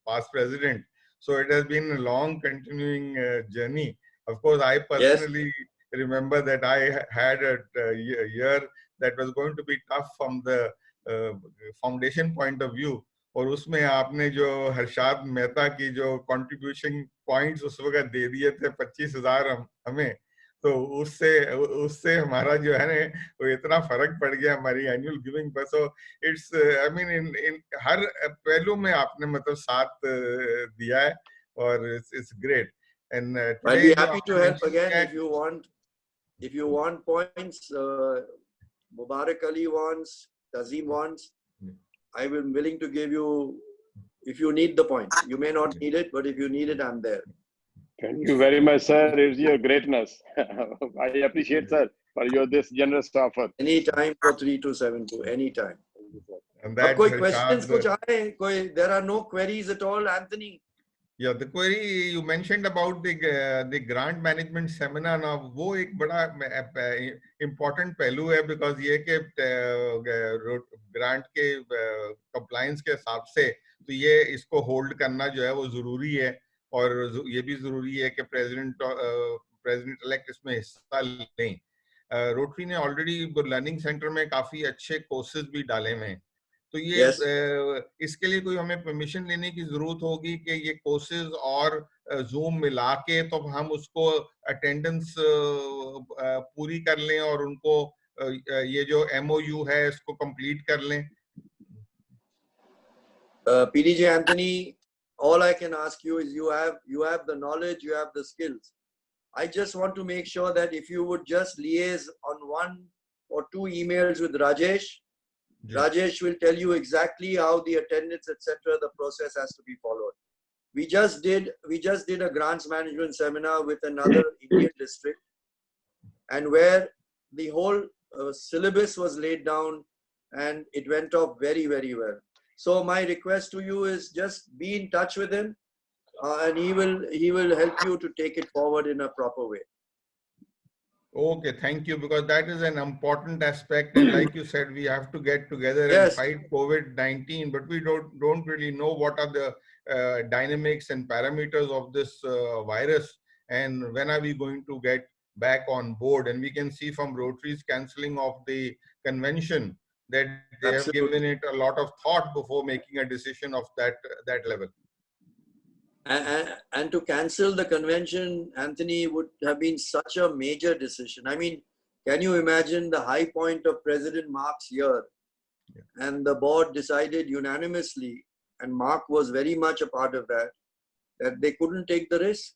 past president. So it has been a long continuing journey. Of course, I personally remember that I had a year that was going to be tough from the foundation point of view. और उसमें आपने जो हर्षाद मेहता की जो contribution points उस वक्त दे दिए थे 25,000 हमें, तो उससे हमारा जो है ना वो इतना फर्क पड़ गया हमारी एनुअल गिविंग पर. So it's I mean in हर पहलू में आपने मतलब साथ दिया है और it's great. And
I'll be happy to help again if you want points. Mubarak Ali wants, Tazim wants. I will willing to give you if you need the points. You may not need it, but if you need it, I'm there.
Thank you very much, sir. It's your greatness. I appreciate, sir, for your this generous offer.
Anytime for 3272. Anytime.
And that
koi questions kuch aaye? There are no queries at all, Anthony.
Yeah, the query you mentioned about the grant management seminar. Now, वो एक बड़ा important पहलू है because ये के grant के compliance के हिसाब से तो ये इसको hold करना जो है वो जरूरी है और ये भी जरूरी है कि president elect इसमें हिस्सा लें. रोटरी ने already लर्निंग सेंटर में काफी अच्छे कोर्सेज भी डाले हुए हैं, तो ये इसके लिए कोई हमें परमिशन लेने की जरूरत होगी कि ये कोर्सेज और जूम मिला के तो हम उसको अटेंडेंस पूरी कर लें और उनको ये जो MOU है इसको कंप्लीट कर लें.
PDG Anthony, all I can ask you is you have the knowledge, you have the skills. I just want to make sure that if you would just liaise on 1 or 2 emails with Rajesh. Rajesh will tell you exactly how the attendance, etc., the process has to be followed. We just did a grants management seminar with another Indian district, and where the whole syllabus was laid down, and it went off very, very well. So my request to you is just be in touch with him, and he will help you to take it forward in a proper way.
Okay, thank you, because that is an important aspect, and like you said, we have to get together and fight COVID-19, but we don't really know what are the dynamics and parameters of this virus, and when are we going to get back on board. And we can see from Rotary's cancelling of the convention that they have given it a lot of thought before making a decision of that level.
And to cancel the convention, Anthony, would have been such a major decision. I mean, can you imagine the high point of President Mark's year? And the board decided unanimously, and Mark was very much a part of that they couldn't take the risk.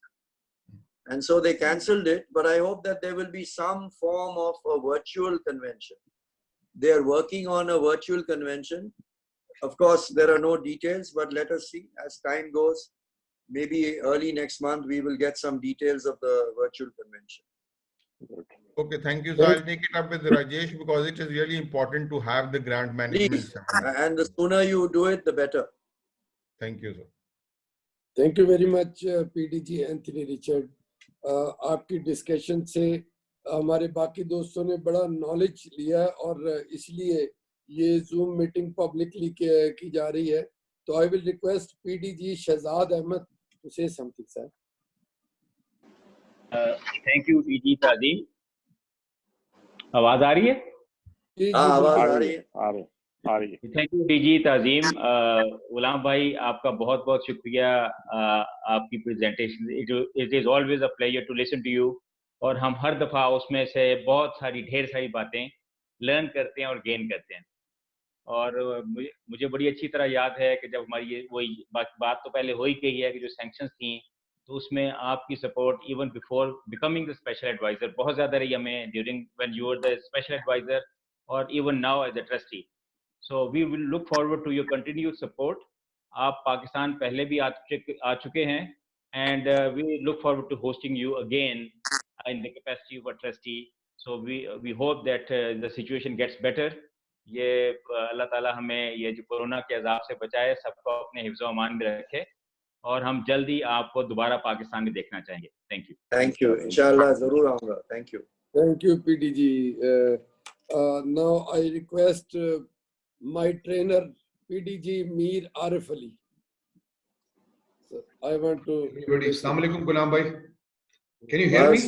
And so they cancelled it, but I hope that there will be some form of a virtual convention. They are working on a virtual convention. Of course, there are no details, but let us see as time goes. Maybe early next month, we will get some details of the virtual convention.
Okay, thank you. So I'll take it up with Rajesh because it is really important to have the grant management.
Please, and the sooner you do it, the better.
Thank you, sir.
Thank you very much, PDG Anthony Richard. आपकी discussion से हमारे बाकी दोस्तों ने बड़ा knowledge लिया और इसलिए ये जूम मीटिंग पब्लिकली की जा रही है. तो I will request PDG Shahzad Ahmad to say something, sir.
Thank you, DG Tazeem. आवाज आ रही है?
आवाज आ रही है.
Thank you, DG Tazeem. गुलाम भाई, आपका बहुत बहुत शुक्रिया आपकी presentation. It is always a pleasure to listen to you. और हम हर दफा उसमें से ढेर सारी बातें लर्न करते हैं और गेन करते हैं. और मुझे बड़ी अच्छी तरह याद है कि जब हमारी ये वही बात तो पहले हो ही गई है कि जो सैंक्शंस थी तो उसमें आपकी support even before becoming the special adviser बहुत ज़्यादा रही हमें during when you were the special adviser और even now as a trustee. So we will look forward to your continued support. आप पाकिस्तान पहले भी आ चुके हैं and we look forward to hosting you again in the capacity of a trustee. So we hope that the situation gets better. ये अल्लाह ताला हमें ये जो कोरोना के अजाब से बचाए, सबको अपने हिफ्ज़ अमान में रखे और हम जल्दी आपको दोबारा पाकिस्तान में देखना चाहेंगे. Thank you.
इंशाल्लाह जरूर आऊंगा. Thank you
PDG. Now I request my trainer PDG Mir Arif Ali. So I want to.
Everybody, Assalamu alaikum, Ghulam bhai. Can you hear me?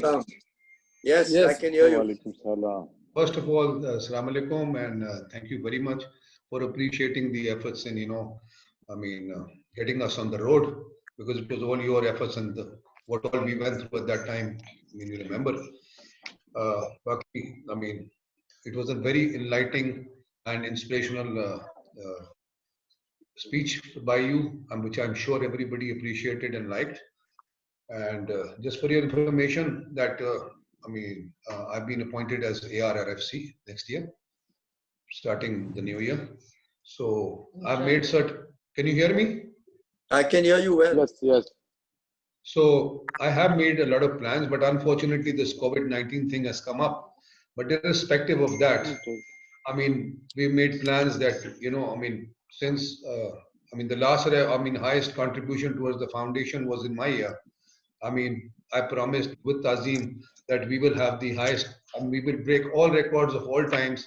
Yes, I can hear you.
First of all, Assalamu alaikum, and thank you very much for appreciating the efforts in, getting us on the road, because it was all your efforts and what all we went through at that time. I mean, you remember. It was a very enlightening and inspirational speech by you, which I'm sure everybody appreciated and liked. And just for your information, that I've been appointed as ARRFC next year, starting the new year. So I've made certain. Can you hear me?
I can hear you well.
Yes, yes.
So I have made a lot of plans, but unfortunately, this COVID-19 thing has come up. But irrespective of that, I mean, we made plans that, since the last highest contribution towards the foundation was in my year. I promised with Tazim that we will have the highest, and we will break all records of all times,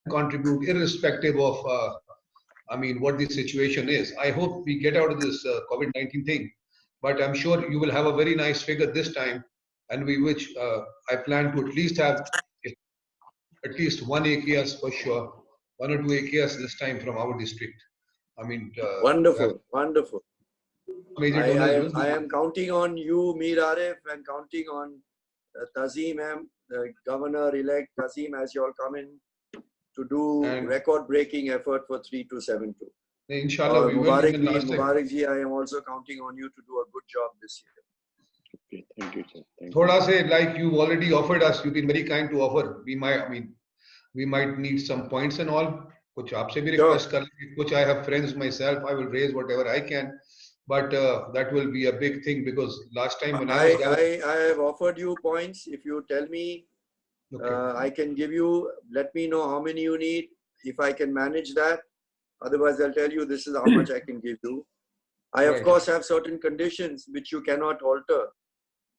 contribute irrespective of, what the situation is. I hope we get out of this COVID-19 thing, but I'm sure you will have a very nice figure this time, and which I plan to at least have at least one AKS for sure, one or two AKS this time from our district.
Wonderful, wonderful. I am counting on you, Mir Arif, and counting on Tazim, the governor-elect Tazim, as you all come in to do record-breaking effort for 3272.
Inshallah,
Mubarak ji, I am also counting on you to do a good job this year.
Okay, thank you, sir. Thank you.
Thoda say, like you already offered us, you've been very kind to offer. We might need some points and all. Kuch aapse bhi request kar lenge. Kuch I have friends myself. I will raise whatever I can. But that will be a big thing, because last time when I
have offered you points. If you tell me, I can give you. Let me know how many you need. If I can manage that. Otherwise, I'll tell you this is how much I can give you. I, of course, have certain conditions which you cannot alter.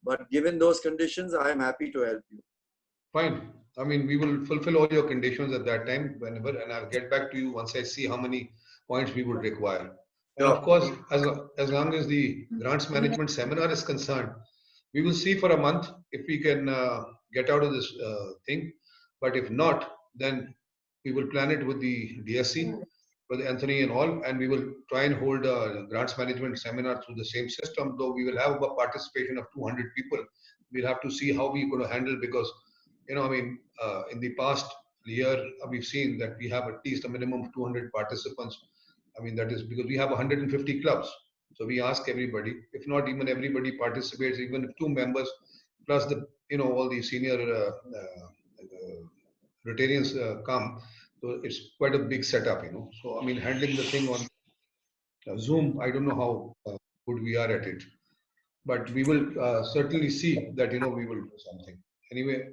But given those conditions, I am happy to help you.
Fine. We will fulfill all your conditions at that time, whenever, and I'll get back to you once I see how many points we would require. And of course, as long as the grants management seminar is concerned, we will see for a month if we can get out of this thing. But if not, then we will plan it with the DSC, with Anthony and all, and we will try and hold a grants management seminar through the same system. Though we will have a participation of 200 people, we'll have to see how we're going to handle, because in the past year we've seen that we have at least a minimum of 200 participants. That is because we have 150 clubs. So we ask everybody, if not even everybody participates, even if 2 members plus the all the senior Rotarians come. So it's quite a big setup, So handling the thing on Zoom, I don't know how good we are at it, but we will certainly see that we will do something. Anyway,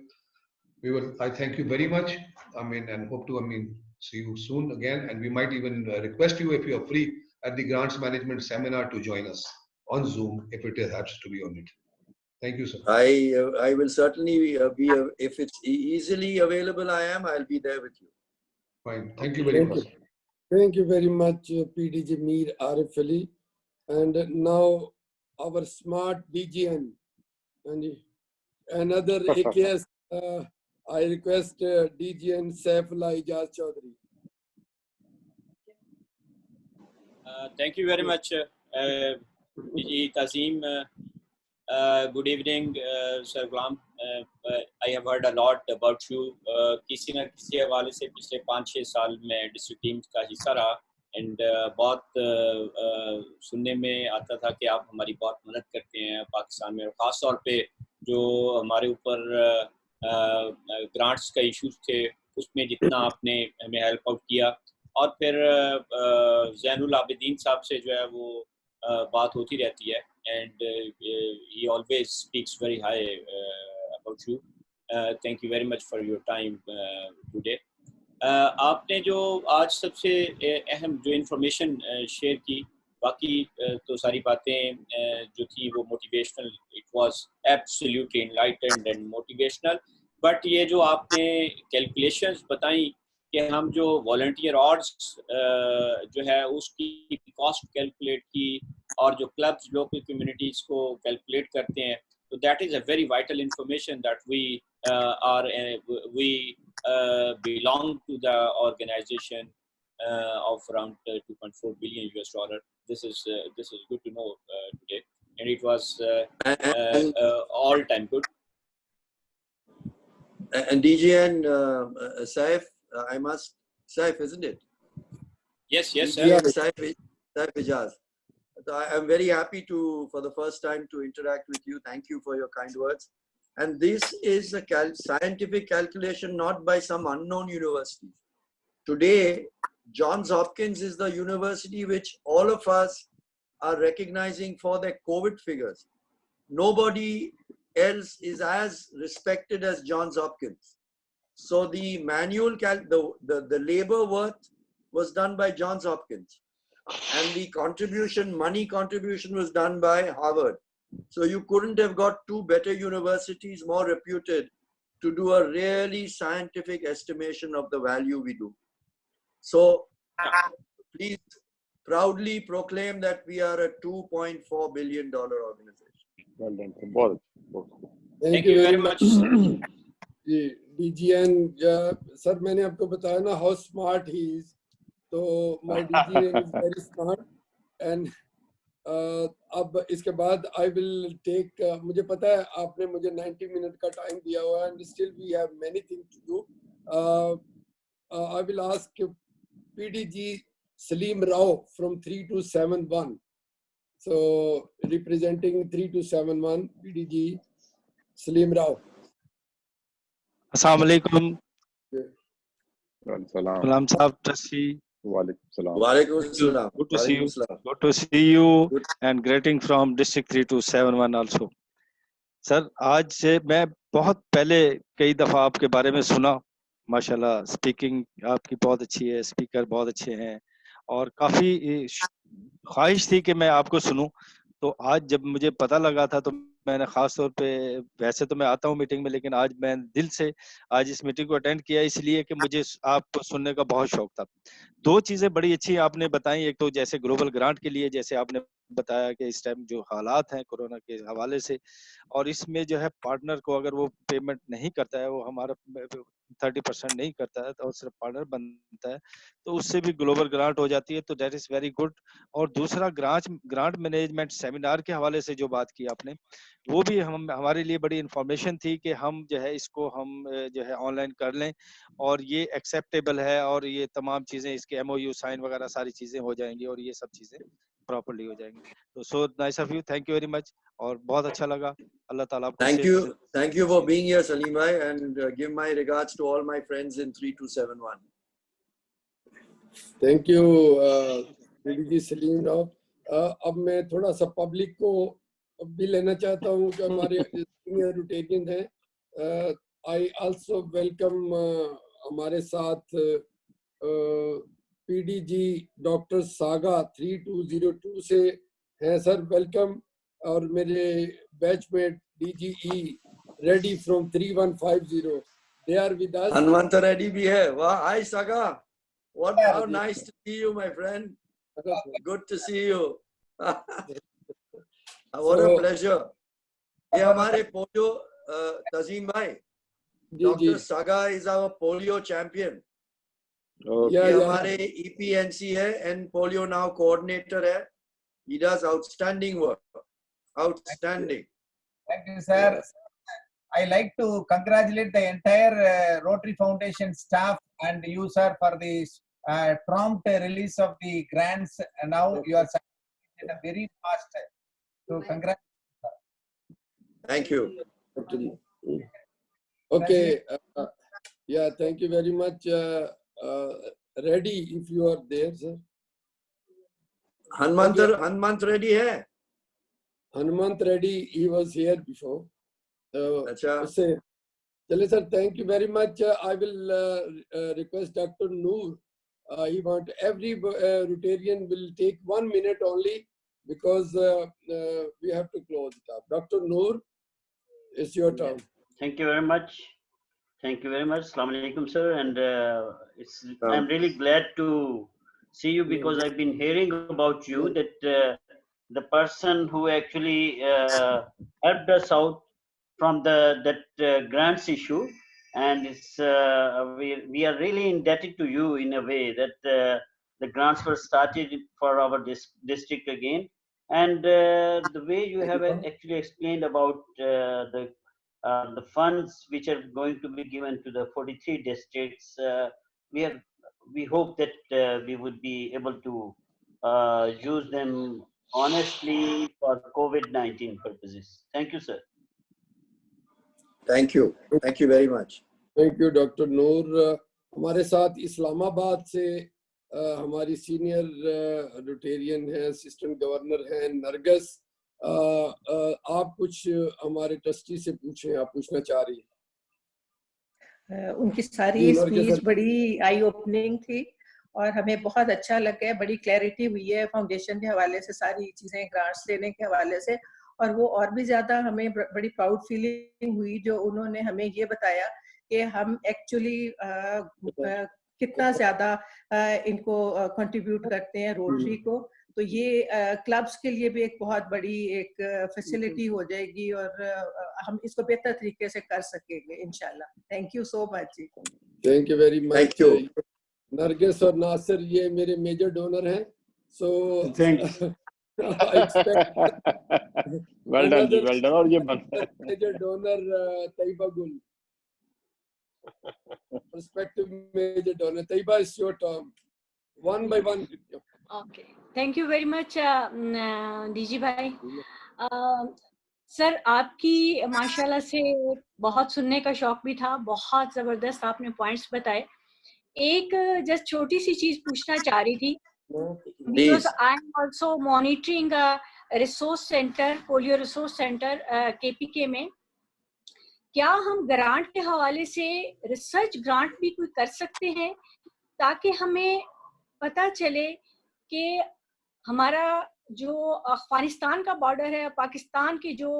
I thank you very much. And hope to see you soon again, and we might even request you, if you are free at the grants management seminar, to join us on Zoom if it happens to be on it. Thank you, sir.
I will certainly be, if it's easily available, I'll be there with you.
Fine. Thank you very much.
Thank you very much, PDG Mir Arif Ali. And now our smart DGN and another AKS. I request DGN Saifullah Ijaz Chaudhary.
Thank you very much, DG Tazim. Good evening, Sir Ghulam. I have heard a lot about you. किसी न किसी हवाले से पिछले 5-6 साल में district team का हिस्सा रहा, एंड बहुत सुनने में आता था कि आप हमारी बहुत मदद करते हैं पाकिस्तान में, और ख़ास तौर पे जो हमारे ऊपर ग्रांट्स का इश्यूज थे उसमें जितना आपने हमें हेल्प आउट किया, और फिर ज़ैनुल आबिदीन साहब से जो है वो बात होती रहती है, and he always speaks very high about you. Thank you very much for your time today. आपने जो आज सबसे अहम जो इन्फॉर्मेशन शेयर की, बाकी तो सारी बातें जो थी वो motivational, it was absolutely enlightened and motivational. But ये जो आपने कैलकुलेशंस बताई कि हम जो वॉलंटियर ऑर्ड्स जो है उसकी कॉस्ट कैलकुलेट की, और जो क्लब्स लोकल कम्युनिटीज़ को कैलकुलेट करते हैं, तो that is a very vital information that we belong to the organization of around 2.4 billion US dollar. This is good to know today, and it was all time good.
And DGN Saif, Saif, isn't it?
Yes, yes, sir.
DGN Saif Ijaz. So I'm very happy for the first time to interact with you. Thank you for your kind words. And this is a scientific calculation not by some unknown university. Today, Johns Hopkins is the university which all of us are recognizing for their COVID figures. Nobody else is as respected as Johns Hopkins. So the manual, the labor worth was done by Johns Hopkins. And the contribution, money contribution was done by Harvard. So you couldn't have got two better universities, more reputed, to do a really scientific estimation of the value we do. So please proudly proclaim that we are a $2.4 billion organization.
Well done.
Thank you very much. DGN, sir, मैंने आपको बताया ना how smart he is. तो my DGN is very smart and अब इसके बाद I will take मुझे पता है आपने मुझे 90 मिनट का टाइम दिया हुआ है and still we have many things to do. I will ask PDG Salim Rao from 3271. So representing 3271 PDG Salim Rao.
Assalamu alaikum.
Salam
Saab Trustee.
Walaikum salam.
Good to see you. Good to see you and greeting from District 3271 also. Sir आज से मैं बहुत पहले कई दफा आपके बारे में सुना, माशाल्लाह स्पीकिंग आपकी बहुत अच्छी है, स्पीकर बहुत अच्छे हैं और काफी ख्वाहिश थी कि मैं आपको सुनूं। तो आज जब मुझे पता लगा था तो मैंने खास तौर पे, वैसे तो मैं आता हूँ मीटिंग में, लेकिन आज मैं दिल से आज इस मीटिंग को अटेंड किया इसलिए कि मुझे आपको सुनने का बहुत शौक था। दो चीजें बड़ी अच्छी आपने बताई, एक तो जैसे ग्लोबल ग्रांट के लिए जैसे आपने बताया कि इस टाइम जो हालात हैं कोरोना के हवाले से, और इसमें जो है पार्टनर को अगर वो पेमेंट नहीं करता है, वो हमारा 30% नहीं करता है और सिर्फ पार्टनर बनता है, तो उससे भी ग्लोबल ग्रांट हो जाती है, तो दैट इज वेरी गुड। और दूसरा ग्रांट मैनेजमेंट सेमिनार के हवाले से जो बात की आपने, वो भी हमारे लिए बड़ी इंफॉर्मेशन थी कि हम जो है इसको हम जो है ऑनलाइन कर लें और ये एक्सेप्टेबल है और ये तमाम चीजें इसके MOU साइन वगैरह सारी चीजें हो जाएंगी और ये सब चीजें प्रॉपर्ली हो जाएंगी। तो so nice of you, thank you very much और बहुत अच्छा लगा। अल्लाह ताला आपको
thank you for being here Salim bhai, and give my regards to all my friends in 3271.
Thank you PDG Salim Rao. अब मैं थोड़ा सा पब्लिक को भी लेना चाहता हूँ जो हमारे सीनियर रोटेरियन हैं। I also welcome हमारे साथ PDG डॉक्टर सागा 3202 से हैं सर, वेलकम। और मेरे batchmate DGE ready from 3150, they are with us.
Hanumant Reddy भी है। वाह, hi Saga, what, how nice to see you my friend, good to see you. What a pleasure. ये हमारे पोलियो तजीम भाई, doctor saga is our polio champion. ये हमारे EPNC है and polio now coordinator है. He does outstanding work. Outstanding.
Thank you, sir. I like to congratulate the entire Rotary Foundation staff and you, sir, for the prompt release of the grants. And now you are very fast. So congratulations, sir.
Thank you.
Okay. Yeah, thank you very much. Ready if you are there, sir.
Hanmant Reddy hai.
Hanmant Reddy, he was here before. Chale sir, thank you very much. I will request Dr. Noor. He want every Rotarian will take 1 minute only because we have to close it up. Dr. Noor, it's your turn.
Thank you very much. Thank you very much. Assalamu alaikum, sir. And I'm really glad to see you because I've been hearing about you that the person who actually helped us out from that grants issue and it's we are really indebted to you in a way that the grants were started for our district again, and the way you have actually explained about the funds which are going to be given to the 43 districts, we hope that we would be able to use them honestly for COVID-19 purposes. Thank you, sir.
Thank you very much.
Thank you, Dr. Noor. हमारे साथ इस्लामाबाद से हमारी senior Rotarian है, assistant governor है नरगस। आप कुछ हमारे trustee से पूछें, आप पूछना चाह रही हैं।
उनकी सारी स्पीच बड़ी आई ओपनिंग थी और हमें बहुत अच्छा लगा, बड़ी क्लैरिटी हुई है फाउंडेशन के हवाले से, सारी चीजें ग्रांट्स लेने के हवाले से, और वो और भी ज्यादा हमें बड़ी प्राउड फीलिंग हुई जो उन्होंने हमें ये बताया कि हम एक्चुअली कितना ज्यादा इनको कंट्रीब्यूट करते हैं रोटरी को। तो ये क्लब्स के लिए भी एक बहुत बड़ी एक फैसिलिटी हो जाएगी और हम इसको बेहतर तरीके से कर सकेंगे इंशाल्लाह। थैंक यू सो मच जी।
Thank you very much. Nargis और नासिर ये मेरे मेजर डोनर हैं, सो
वेल डन। और ये
मेजर डोनर तैयबा गुल, prospective major donor. Taiba, it's your turn. One by one.
Okay. Thank you very much, DG भाई। Sir आपकी माशाल्लाह से बहुत सुनने का शौक भी था, बहुत जबरदस्त आपने पॉइंट्स बताए। एक जस्ट छोटी सी चीज पूछना चाह रही थी, because I am also monitoring a resource center, polio resource centre KPK में। क्या हम ग्रांट के हवाले से रिसर्च ग्रांट भी कोई कर सकते हैं ताकि हमें पता चले कि हमारा जो अफगानिस्तान का बॉर्डर है, पाकिस्तान के जो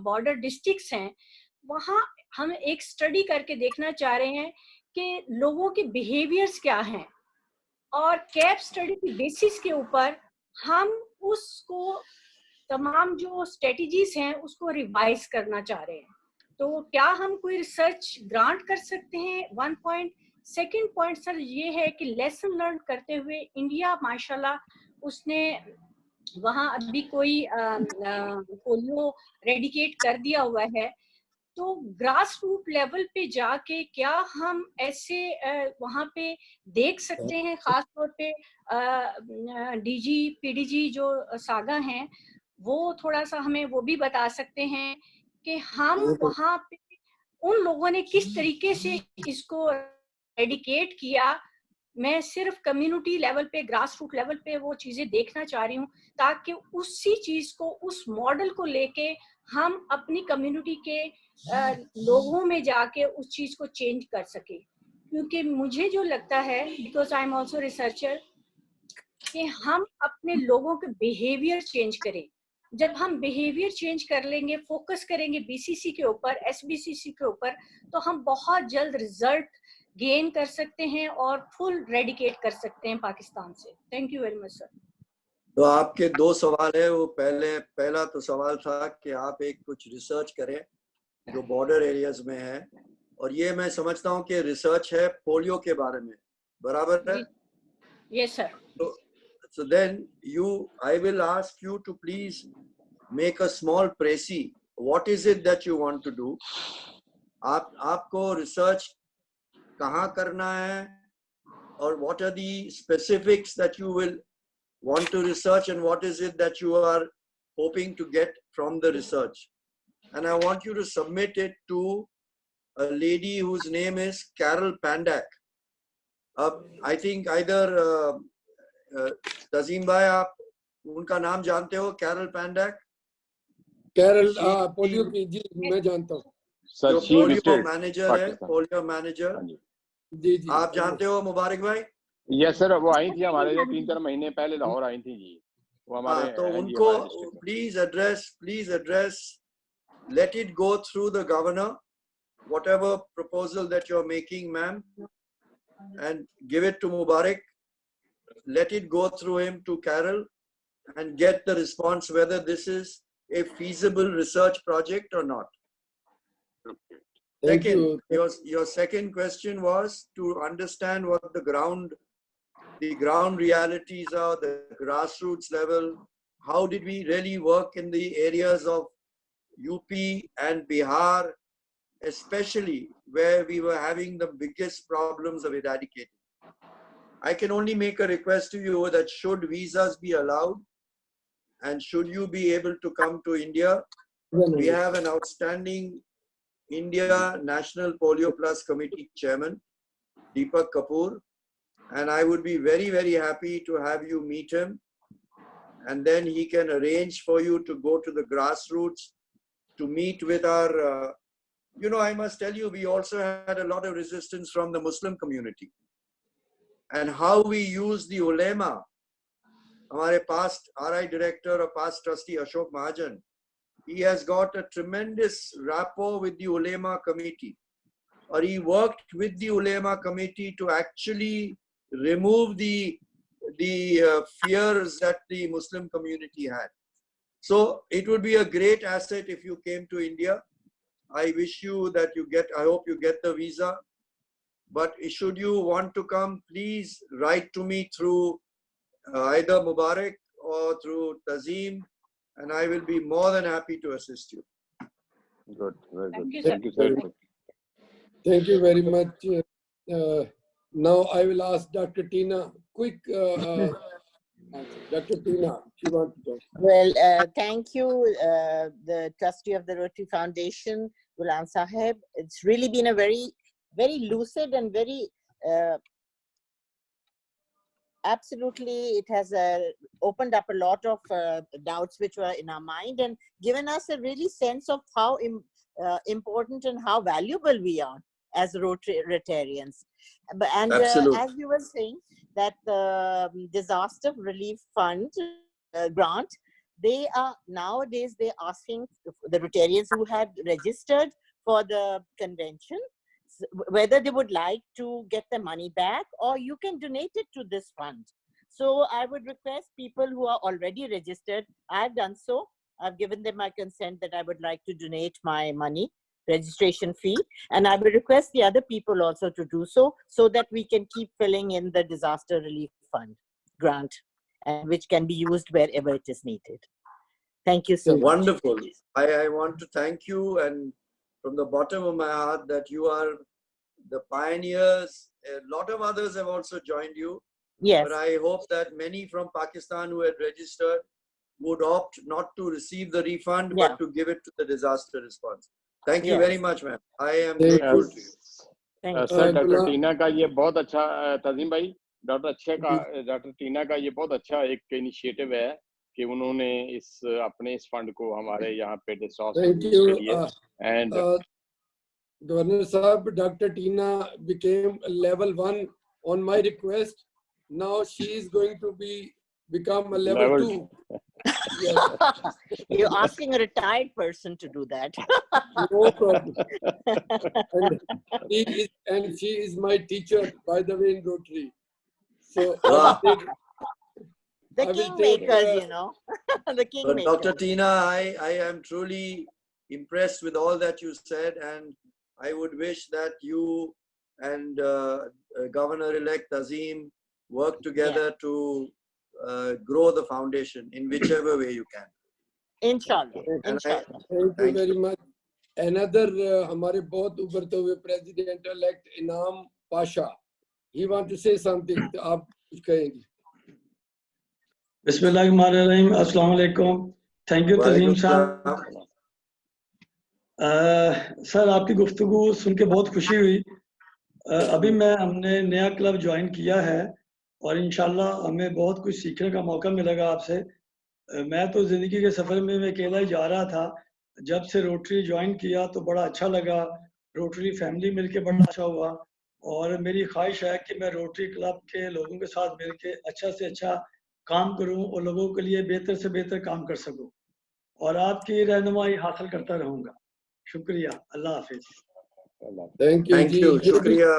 बॉर्डर डिस्ट्रिक्ट्स हैं, वहाँ हम एक स्टडी करके देखना चाह रहे हैं कि लोगों के बिहेवियर्स क्या हैं, और कैप स्टडी की बेसिस के ऊपर हम उसको तमाम जो स्ट्रेटजीज हैं उसको रिवाइज करना चाह रहे हैं। तो क्या हम कोई रिसर्च ग्रांट कर सकते हैं? One point. Second point sir ये है कि लेसन लर्न करते हुए इंडिया माशाल्लाह उसने वहाँ अभी कोई पोलियो रेडिकेट कर दिया हुआ है, तो ग्रास रूट लेवल पे जाके क्या हम ऐसे वहाँ पे देख सकते हैं, खास तौर पे डीजी पीडीजी जो सागा हैं वो थोड़ा सा हमें वो भी बता सकते हैं कि हम वहाँ पे उन लोगों ने किस तरीके से इसको एडिकेट किया। मैं सिर्फ कम्युनिटी लेवल पे, ग्रास रूट लेवल पे वो चीजें देखना चाह रही हूँ ताकि उसी चीज को, उस मॉडल को लेके हम अपनी कम्युनिटी के लोगों में जाके उस चीज को चेंज कर सके। क्योंकि मुझे जो लगता है, because I am also researcher, कि हम अपने लोगों के बिहेवियर चेंज करें। जब हम बिहेवियर चेंज कर लेंगे, फोकस करेंगे बीसीसी के ऊपर, एसबीसीसी के ऊपर, तो हम बहुत जल्द रिजल्ट गेन कर सकते हैं और फुल रेडिकेट कर सकते हैं पाकिस्तान से। Thank you very much sir.
तो आपके दो सवाल है, वो पहला तो सवाल था कि आप एक कुछ रिसर्च करें जो बॉर्डर एरियाज में है, और ये मैं समझता हूँ कि रिसर्च है पोलियो के बारे में, बराबर है?
Yes sir.
So then I will ask you to please make a small précis. What is it that you want to do? आपको research कहाँ करना है, और what are the specifics that you will want to research, and what is it that you are hoping to get from the research? And I want you to submit it to a lady whose name is Carol Pandak. I think either Tajim भाई आप उनका नाम जानते हो? Carol पैंडक।
Carol polio की, जी मैं जानता हूँ
सर, पोलियो मैनेजर है, पोलियो मैनेजर।
जी जी
आप जानते हो मुबारक भाई?
यस सर, वो आई थी हमारे लिए 3-4 महीने पहले लाहौर आई थी जी, वो हमारे।
तो उनको please address, let it go through the governor, whatever proposal that you're making, ma'am, and give it to Mubarak. Let it go through him to Carol and get the response whether this is a feasible research project or not. Second, your second question was to understand what the ground realities are, the grassroots level. How did we really work in the areas of UP and Bihar, especially where we were having the biggest problems of eradicating? I can only make a request to you that should visas be allowed and should you be able to come to India, we have an outstanding India National Polio Plus Committee Chairman, Deepak Kapoor, and I would be very, very happy to have you meet him, and then he can arrange for you to go to the grassroots to meet with our, I must tell you, we also had a lot of resistance from the Muslim community, and how we use the ulema. Our past RI director or past trustee Ashok Mahajan, he has got a tremendous rapport with the ulema committee, or he worked with the ulema committee to actually remove the fears that the Muslim community had. So it would be a great asset if you came to India. I wish you that I hope you get the visa. But should you want to come, please write to me through either Mubarak or through Tazim, and I will be more than happy to assist you.
Good, very good.
Thank you, sir.
Thank you very much. Now I will ask Dr. Tina, quick answer. Dr. Tina, she wants to talk.
Well, thank you, the trustee of the Rotary Foundation, Ghulam Sahib. It's really been a very, very lucid and very, absolutely, it has opened up a lot of doubts which were in our mind and given us a really sense of how important and how valuable we are as Rotarians. And as you were saying, that the Disaster Relief Fund grant, they are nowadays, they're asking the Rotarians who had registered for the convention whether they would like to get the money back, or you can donate it to this fund. So I would request people who are already registered, I've done so, I've given them my consent that I would like to donate my money, registration fee, and I will request the other people also to do so, so that we can keep filling in the Disaster Relief Fund grant, and which can be used wherever it is needed. Thank you so much.
Wonderful. I want to thank you, and from the bottom of my heart, that you are the pioneers. A lot of others have also joined you.
Yes.
But I hope that many from Pakistan who had registered would opt not to receive the refund, but to give it to the disaster response. Thank you very much, ma'am. I am grateful to you.
Sir doctor Tina का ये बहुत अच्छा, तजीम भाई, doctor Tina का ये बहुत अच्छा एक इनिशिएटिव है कि उन्होंने अपने इस फंड को हमारे यहाँ पे डिसास्टर के लिए and
Governor Sahab, Dr. Tina became level 1 on my request. Now she is going to become a level 2.
Yes. You're asking a retired person to do that.
No problem. And she is my teacher, by the way, in Rotary. So
the kingmakers, you know. The kingmakers.
Dr. Tina, I am truly impressed with all that you said, and I would wish that you and Governor-elect Tazim work together to grow the foundation in whichever way you can.
Inshallah. Inshallah.
Thank you very much. Another हमारे बहुत उभरते हुए President-elect Inam Pasha. He want to say something. आप कुछ कहेंगे?
बिस्मिल्लाहिर्रहमानिर्रहीम. अस्सलाम वालेकुम. Thank you, Tazim साहब. सर आपकी गुफ्तगू सुन के बहुत खुशी हुई. अभी हमने नया क्लब ज्वाइन किया है और इंशाल्लाह हमें बहुत कुछ सीखने का मौका मिलेगा आपसे. मैं तो ज़िंदगी के सफ़र में मैं अकेला ही जा रहा था. जब से रोटरी ज्वाइन किया तो बड़ा अच्छा लगा. रोटरी फैमिली मिलके बड़ा अच्छा हुआ और मेरी ख्वाहिश है कि मैं रोटरी क्लब के लोगों के साथ मिलके अच्छा से अच्छा काम करूं और लोगों के लिए बेहतर से बेहतर काम कर सकूं और आपकी रहनुमाई हासिल करता रहूंगा. शुक्रिया. अल्लाह हाफिज.
Thank you.
शुक्रिया.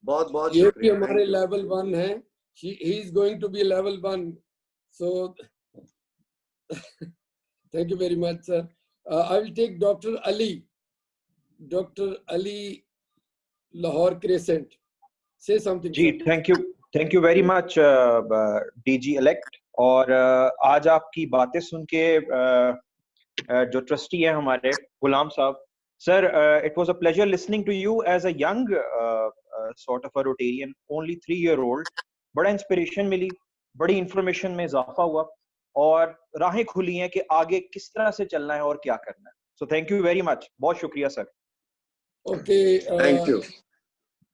बहुत
ये भी हमारे level 1 है. He is going to be level 1. So thank you very much, sir. I will take Dr. Ali. Dr. Ali, Lahore Crescent. Say something.
Ji, thank you very much DG elect. और आज आपकी बातें सुन के जो trustee है हमारे गुलाम साहब, sir, it was a pleasure listening to you as a young sort of a Rotarian, only 3-year-old. बड़ा इंस्पिरेशन मिली, बड़ी इंफॉर्मेशन में इजाफा हुआ और राहें खुली हैं कि आगे किस तरह से चलना है और क्या करना है. So thank you very much. बहुत शुक्रिया sir.
Okay.
Thank you.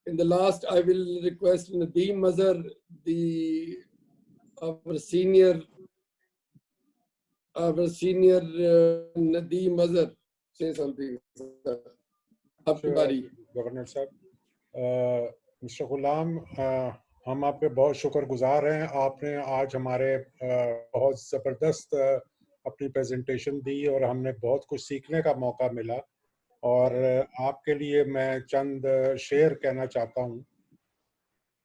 In the last, I will request Nadeem Mazhar, our senior Nadeem Mazhar, say something.
Governor साहब, मिस्टर गुलाम, हम आपके बहुत शुक्रगुजार हैं. आपने आज हमारे बहुत ज़बरदस्त अपनी प्रेजेंटेशन दी और हमने बहुत कुछ सीखने का मौका मिला. और आपके लिए मैं चंद शेर कहना चाहता हूँ.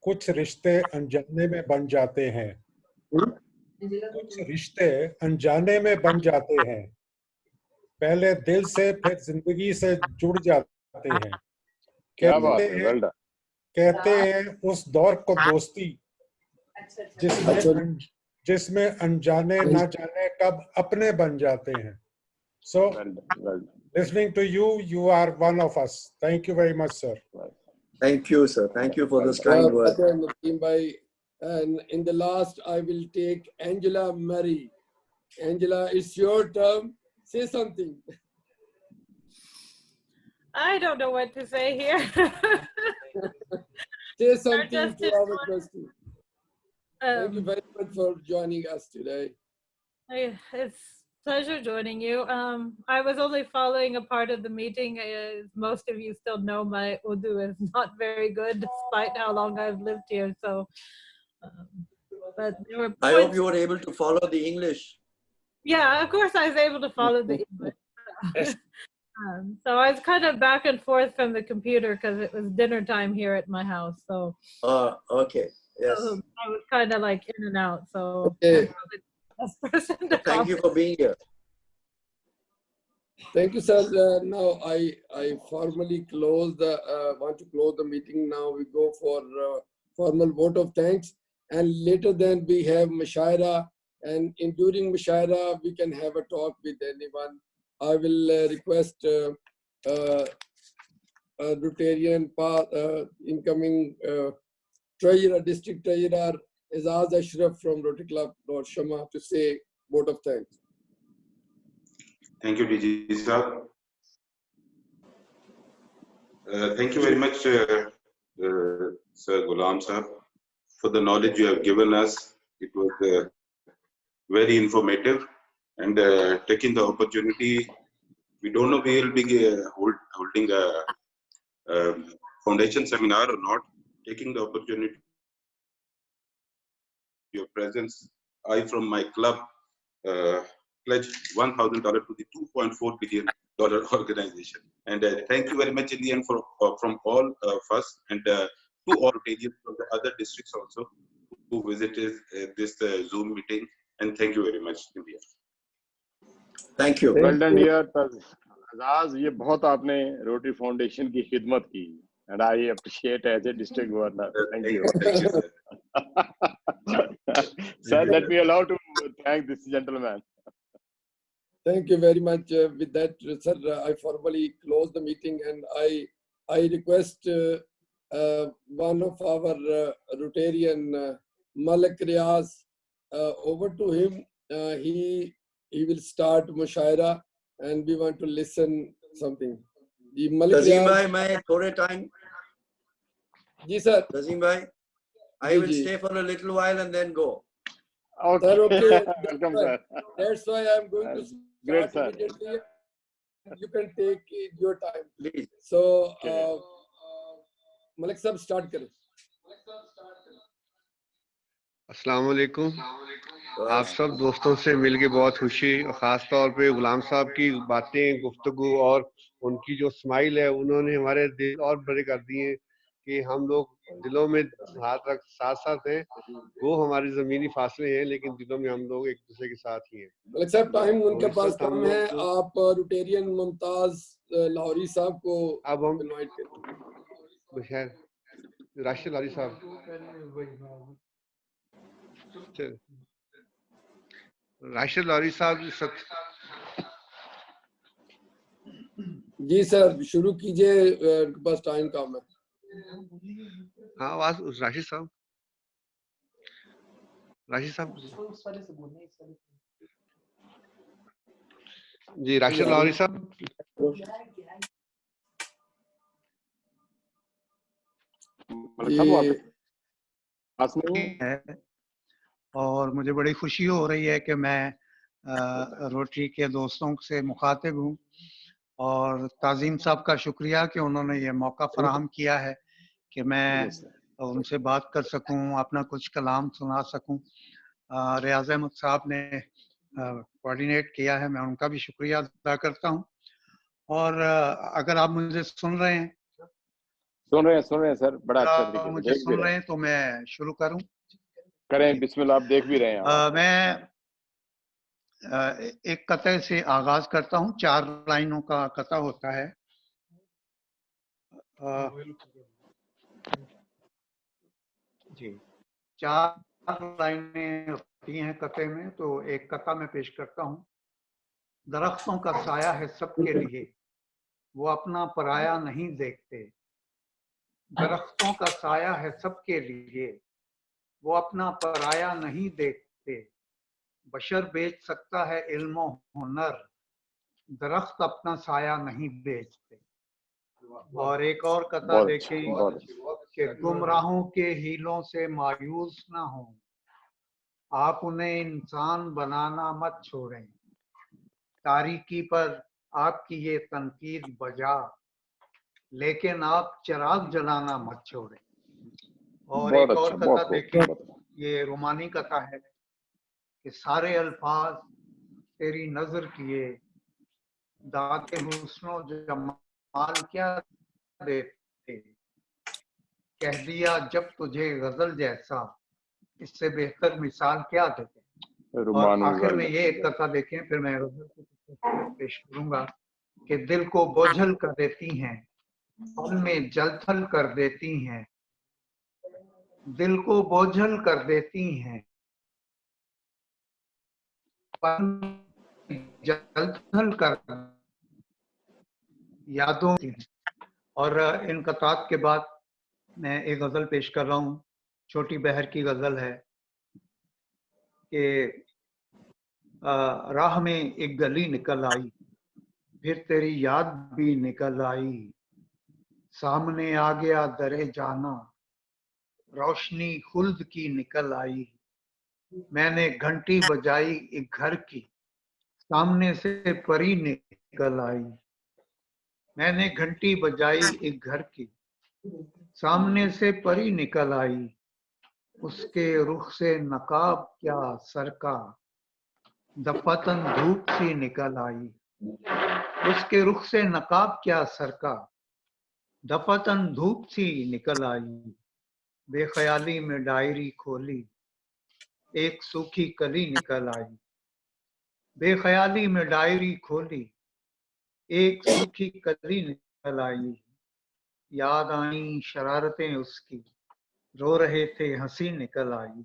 कुछ रिश्ते अनजाने में बन जाते हैं, कुछ रिश्ते अनजाने में बन जाते हैं, पहले दिल से फिर जिंदगी से जुड़ जाते हैं. कहते हैं उस दौर को दोस्ती जिसमें अनजाने ना जाने कब अपने बन जाते हैं. So listening to you, you are one of us. Thank you very much, sir.
Thank you, sir. Thank you for this kind word.
And in the last, I will take Angela Murray. Angela, it's your turn. Say something.
I don't know what to say here.
Say something to our trustee. Thank you very much for joining us today.
It's a pleasure joining you. I was only following a part of the meeting. As most of you still know, my Urdu is not very good, despite how long I've lived here. So, but there were
I hope you were able to follow the English.
Yeah, of course I was able to follow the English. So I was kind of back and forth from the computer because it was dinner time here at my house. So.
Okay. Yes.
So I was kind of like in and out. So.
Okay.
Thank you for being here.
Thank you, sir. Now I formally want to close the meeting. Now we go for formal vote of thanks, and later then we have Mushaira, and during Mushaira we can have a talk with anyone. I will request Rotarian incoming treasurer, district treasurer Azaz Ashraf from Rotary Club Lord Shama to say vote of thanks.
Thank you, DG sir. Thank you very much, Sir Ghulam sir, for the knowledge you have given us. It was very informative, and taking the opportunity, we don't know we will be holding a foundation seminar or not. Taking the opportunity, your presence, I from my club pledge $1,000 to the $2.4 billion organization. And thank you very much in the end from all of us, and to all Rotarians from the other districts also who visited this Zoom meeting. And thank you very much, India.
Thank you.
Well done, dear Azaz. ये बहुत आपने rotary foundation की खिदमत की, and I appreciate as a district governor. Thank you.
Thank you, sir.
Sir, let me allow to thank this gentleman.
Thank you very much. With that, sir, I formally close the meeting, and I request one of our Rotarian, Malik Riaz, over to him. He will start Mushaira, and we want to listen something.
Tazim bhai, may thode time.
Ji sir.
Tazim bhai, I will stay for a little while and then go.
Okay. Sir, okay. Welcome, sir. That's why I'm going to
Great,
start
sir.
immediately. You can take your time.
Please.
So, Malik sir, start करें.
अस्सलाम वालेकुम. आप सब दोस्तों से मिलके बहुत खुशी, और ख़ास तौर पे गुलाम साहब की बातें, गुफ्तगू और उनकी जो स्माइल है, उन्होंने हमारे दिल और बड़े कर दिए कि हम लोग दिलों में हाथ रख साथ साथ हैं. वो हमारे ज़मीनी फासले हैं, लेकिन दिलों में हम लोग एक दूसरे के साथ ही हैं.
मलिक साहब, टाइम उनके पास कम है. आप रोटेरियन मुमताज लाहौरी साहब को
अब हम
इनवाइट करते
बशैर राशिद लाहौरी साहब, राशिद लाहौरी साहब
जी सर, शुरू कीजिए, उनके पास टाइम कम है।
हाँ, आवाज राशिद साहब, राशिद साहब जी, राशिद लाहौरी साहब।
है और मुझे बड़ी खुशी हो रही है कि मैं रोटरी के दोस्तों से मुखातिब हूँ और ताज़ीम साहब का शुक्रिया कि उन्होंने ये मौका फराहम किया है कि मैं उनसे बात कर सकूं, अपना कुछ कलाम सुना सकूं। रियाज अहमद साहब ने कोऑर्डिनेट किया है, मैं उनका भी शुक्रिया अदा करता हूं। और अगर आप मुझे सुन रहे हैं
सर, बड़ा अच्छा तरीके से
मुझे सुन रहे हैं तो मैं शुरू करूं।
करें, बिस्मिल्लाह। आप देख भी रहे हैं।
मैं एक कते से आगाज करता हूं। 4 लाइनों का कता होता है। जी, 4 लाइनें होती हैं कते में, तो एक कता मैं पेश करता हूं। दरख्तों का साया है सबके लिए, वो अपना पराया नहीं देखते। दरख्तों का साया है सबके लिए, वो अपना पराया नहीं देखते। बशर बेच सकता है इल्म हुनर, दरख्त अपना साया नहीं बेचते। और एक और कथा देखिए कि गुमराहों के हीलों से मायूस ना हो, आप उन्हें इंसान बनाना मत छोड़ें। तारीकी पर आपकी ये तनकीद बजा, लेकिन आप चिराग जलाना मत छोड़ें। और एक और कथा देखिए, ये रोमानी कथा है कि सारे अल्फाज तेरी नजर किए, दाते हुस्नो जमाल क्या देते। कह दिया जब तुझे गजल जैसा, इससे बेहतर मिसाल क्या देते। और आखिर में ये एक कथा देखें, फिर मैं गजल पेश करूंगा कि दिल को बोझल कर देती हैं, पल में जलथल कर देती हैं। दिल को बोझल कर देती हैं, पल में जलथल कर यादों की। और इन कतात के बाद मैं एक गजल पेश कर रहा हूँ। छोटी बहर की गजल है कि राह में एक गली निकल आई, फिर तेरी याद भी निकल आई। सामने आ गया दरे जाना, रोशनी खुल्द की निकल आई। मैंने घंटी बजाई एक घर की, सामने से परी निकल आई। मैंने घंटी बजाई एक घर की, सामने से परी निकल आई। उसके रुख से नकाब क्या सर का, दफातन धूप सी निकल आई। उसके रुख से नकाब क्या सर का, दफातन धूप सी निकल आई। बेख्याली में डायरी खोली, एक सूखी कली निकल आई। बेख्याली में डायरी खोली, एक सूखी कली निकल आई। याद आई शरारतें उसकी, रो रहे थे हंसी निकल आई।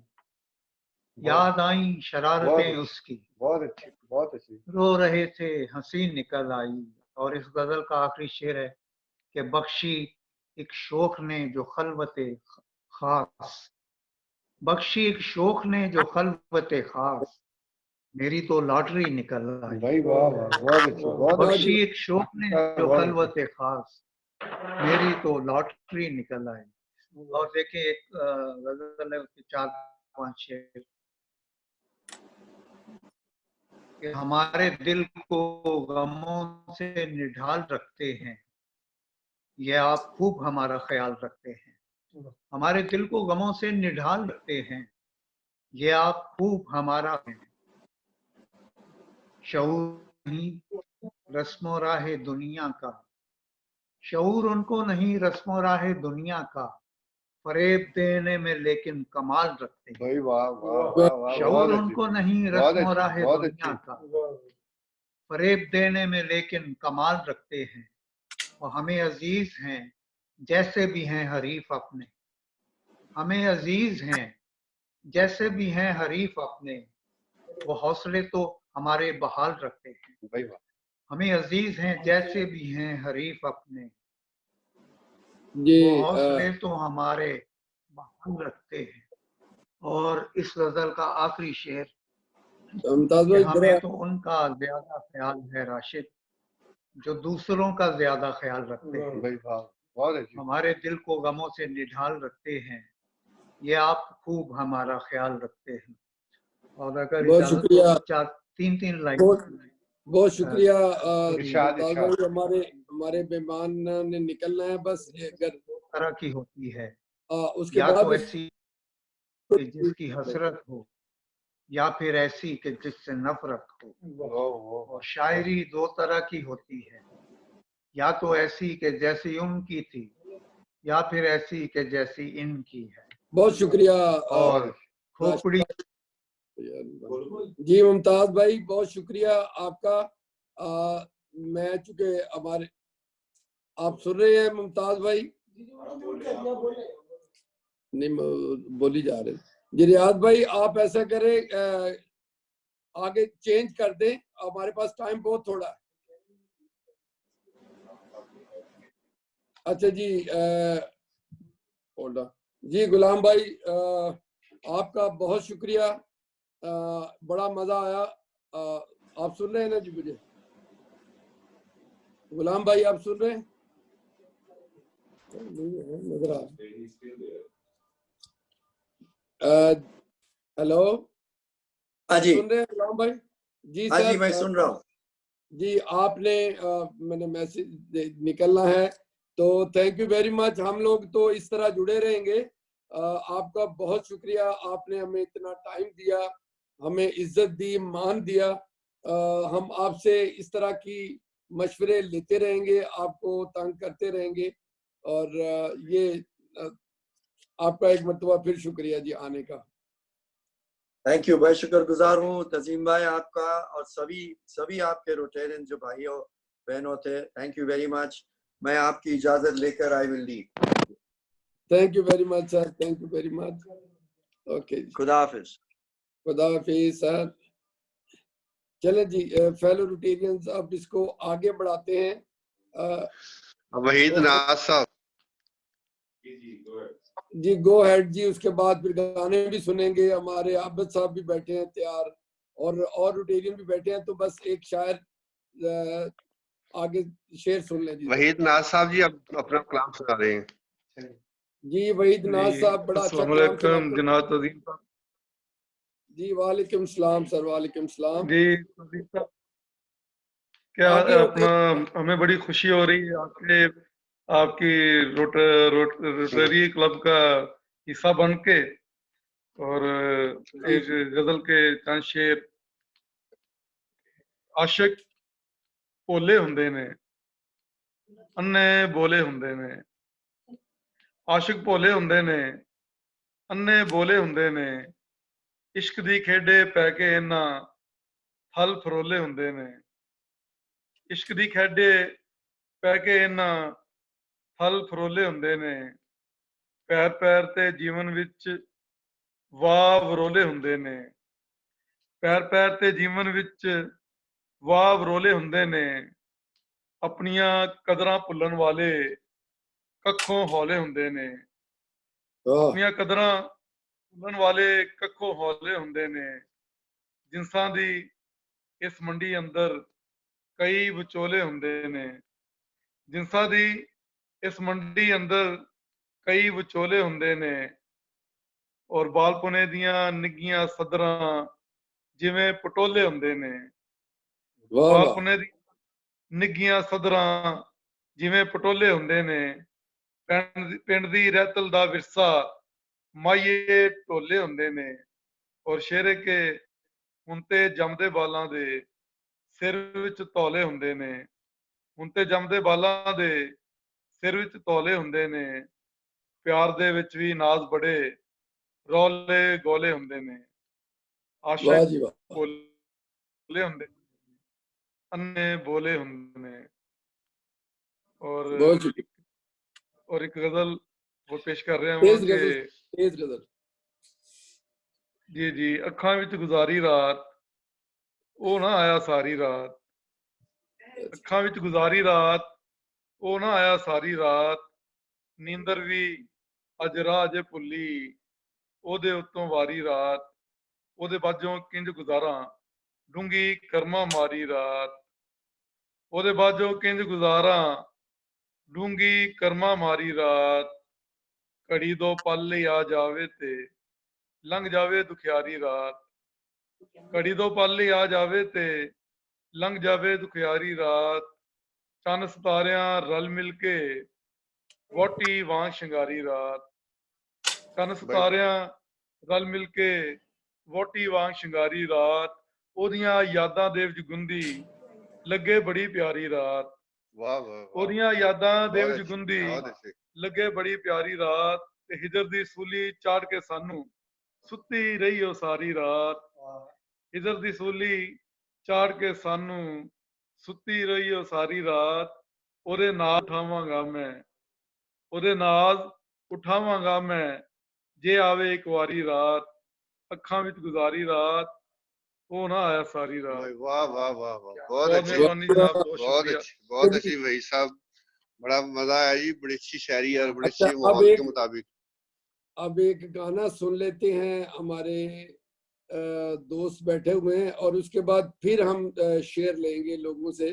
याद आई शरारतें उसकी,
बहुत अच्छी
रो रहे थे हंसी निकल आई। और इस गजल का आखिरी शेर है कि बख्शी एक शोख ने जो खलवते खास, बख्शी एक शोख ने जो खलवते खास, मेरी तो लॉटरी निकल आई।
भाई वाह वाह, बहुत अच्छी।
बख्शी एक शोख ने जो खलवते खास, मेरी तो लॉटरी निकल आई। और देखिए एक गजल है, उसके 4-5 शेर कि हमारे दिल को गमों से निढाल रखते हैं, ये आप खूब हमारा ख्याल रखते हैं। हमारे दिल को गमों से निढाल रखते हैं, ये आप खूब हमारा हैं। शऊर नहीं रस्मो राहे दुनिया का, शऊर उनको नहीं रस्मो राहे दुनिया का, फरेब देने में लेकिन कमाल रखते हैं।
भाई वाह वाह वाह वाह,
शऊर उनको नहीं रस्मो राहे दुनिया का, फरेब देने में लेकिन कमाल रखते हैं। और हमें अजीज हैं जैसे भी हैं हरीफ अपने। हमें अजीज हैं जैसे भी हैं हरीफ अपने, वो हौसले तो हमारे बहाल रखते हैं। हमें अजीज हैं जैसे भी हैं हरीफ अपने, वो हौसले तो हमारे बहाल रखते हैं। और इस गजल का आखिरी शेर, कि हमें तो उनका ज्यादा ख्याल है राशिद जो दूसरों का ज्यादा ख्याल रखते हैं। हमारे दिल को गमों से निढाल रखते हैं, ये आप खूब हमारा ख्याल रखते हैं। और अगर
बहुत शुक्रिया,
चार तीन लाइन।
बहुत शुक्रिया। हमारे मेहमान ने निकलना है, बस अगर
तरह की होती है
उसके
या
बाद
तो ऐसी कि जिसकी हसरत हो, या फिर ऐसी कि जिससे नफरत हो। और शायरी दो तरह की होती है, या तो ऐसी कि जैसी उनकी थी, या फिर ऐसी कि जैसी इनकी है।
बहुत शुक्रिया।
और खोपड़ी
जी मुमताज भाई, बहुत शुक्रिया आपका। मैं चूंकि हमारे, आप सुन रहे हैं मुमताज भाई? नहीं बोली जा रहे। जी रियाज भाई, आप ऐसा करें, आगे चेंज कर दें, हमारे पास टाइम बहुत थोड़ा है। अच्छा जी, जी गुलाम भाई, आपका बहुत शुक्रिया, बड़ा मजा आया। आप सुन रहे हैं ना जी मुझे? गुलाम भाई आप सुन रहे हैं? नजर हेलो,
जी
सुन रहे हैं गुलाम भाई? जी
हाँ
सर,
जी मैं सुन रहा हूँ।
जी आपने मैंने मैसेज निकलना है, तो थैंक यू वेरी मच। हम लोग तो इस तरह जुड़े रहेंगे। आपका बहुत शुक्रिया, आपने हमें इतना टाइम दिया, हमें इज्जत दी, मान दिया। हम आपसे इस तरह की मशवरे लेते रहेंगे, आपको तंग करते रहेंगे। और ये आपका एक मरतबा फिर शुक्रिया जी आने का।
थैंक यू, मैं शुक्रगुजार हूँ तजीम भाई आपका, और सभी आपके रोटेरियन जो भाइयों बहनों थे। Thank you very much. मैं आपकी इजाजत लेकर I will leave.
Thank you very much sir, thank you very much. Okay,
खुदा हाफिज।
खुदा हाफिज सर। चले जी फेलो रोटेरियंस, अब इसको आगे बढ़ाते हैं।
वहीद नाज साहब
जी गो हेड जी। उसके बाद फिर गाने भी सुनेंगे, हमारे आबिद साहब भी बैठे हैं तैयार, और रोटेरियन भी बैठे हैं। तो बस एक शायर आगे शेर सुन लें जी।
वहीद नाज साहब जी अब अपना कलाम सुना रहे हैं।
जी वहीद नाज साहब बड़ा अच्छा कलाम सुनाते हैं।
जनाब तजीम साहब
जी वालेकुम सलाम सर, वालेकुम सलाम
जी। तजीम साहब क्या अपना, हमें बड़ी खुशी हो रही है आपकी रोटरी क्लब का हिस्सा बन के, और एक गजल के चंद शेर। आशिक भोले हुंदे ने, अन्ने बोले हुंदे ने। आशिक भोले हुंदे ने, अन्ने बोले हुंदे ने। इश्क दी खेडे पै के इन्हां फल फरोले हुंदे ने। इश्क दी खेडे पै के इन्हां फल फरोले हुंदे ने। पैर पैर ते जीवन विच वाह वरोले हुंदे ने। पैर पैर ते जीवन विच वाह वरोले हुंदे ने। अपनियां कदरां भुल्लण वाले कखों हौले हुंदे ने। अपनियां कदरां भुल्लण वाले कखों हौले हुंदे ने। जिंसां दी इस मंडी अंदर कई विचोले हुंदे ने। जिंसां दी इस मंडी अंदर कई विचोले हुंदे ने। और बालपुने दियां निग्गियां सदरां जिवें पटोले हुंदे ने। बालपुने दी निग्गियां सदरां जिवें पटोले हुंदे ने। पिंड दी रहतल दा विरसा माइये ढोले हुंदे ने। और शेरे के हुंते जमदे बालां दे सिर विच तौले हुंदे ने। हुंते जमदे बालां दे सिर विच तौले हुंदे ने। प्यार दे विच भी नाज बड़े रौले गोले हुंदे ने। आशिक भोले हुंदे, अन्ने बोले हुंदे ने। और एक गजल वो पेश कर रहे हैं
तेज गजल।
जी जी। अखां विच गुजारी रात वो ना आया सारी रात, अखां विच गुजारी रात वो ना आया सारी रात, नींदर भी अज राह जे भुल्ली ओदे उत्तों वारी रात, ओदे बाजों किंज गुजारा डूंगी कर्मा मारी रात, ओदे बाजों किंज गुजारा डूंगी कर्मा मारी रात, घड़ी दो पल ही आ जावे ते लंघ जावे दुखियारी रात, घड़ी दो पल ही आ जावे ते लंघ जावे दुखियारी रात, चन सितारियां रल मिल के वोटी वांग शिंगारी रात, चन सितारियां रल मिल के वोटी वांग शिंगारी रात, ओदियां यादां दे विच गुंदी लगे बड़ी प्यारी रात,
वाह वाह
ओदियां यादां दे
बहुत
विच
अच्छी,
गुंदी
बहुत अच्छी।
लगे बड़ी प्यारी रात, ते हिजर दी सूली चाड़ के सानू सुत्ती रही ओ सारी रात, हिजर दी सूली चाड़ के सानू सुत्ती रही ओ सारी रात, ओदे नाल उठावांगा मैं, ओदे नाल उठावांगा मैं जे आवे एक वारी रात, अखां विच गुजारी रात वो ना आया सारी रात।
वाह वाह वाह वाह बहुत
बहुत
अच्छी,
मेहरबानी जनाब, बहुत
बहुत
शुक्रिया।
अच्छी, बहुत अच्छी भाई साहब, बड़ा मजा आया जी, बड़ी अच्छी शायरी और बड़ी
अच्छा,
अच्छी माहौल के मुताबिक।
अब एक गाना सुन लेते हैं, हमारे दोस्त बैठे हुए हैं, और उसके बाद फिर हम शेयर लेंगे लोगों से।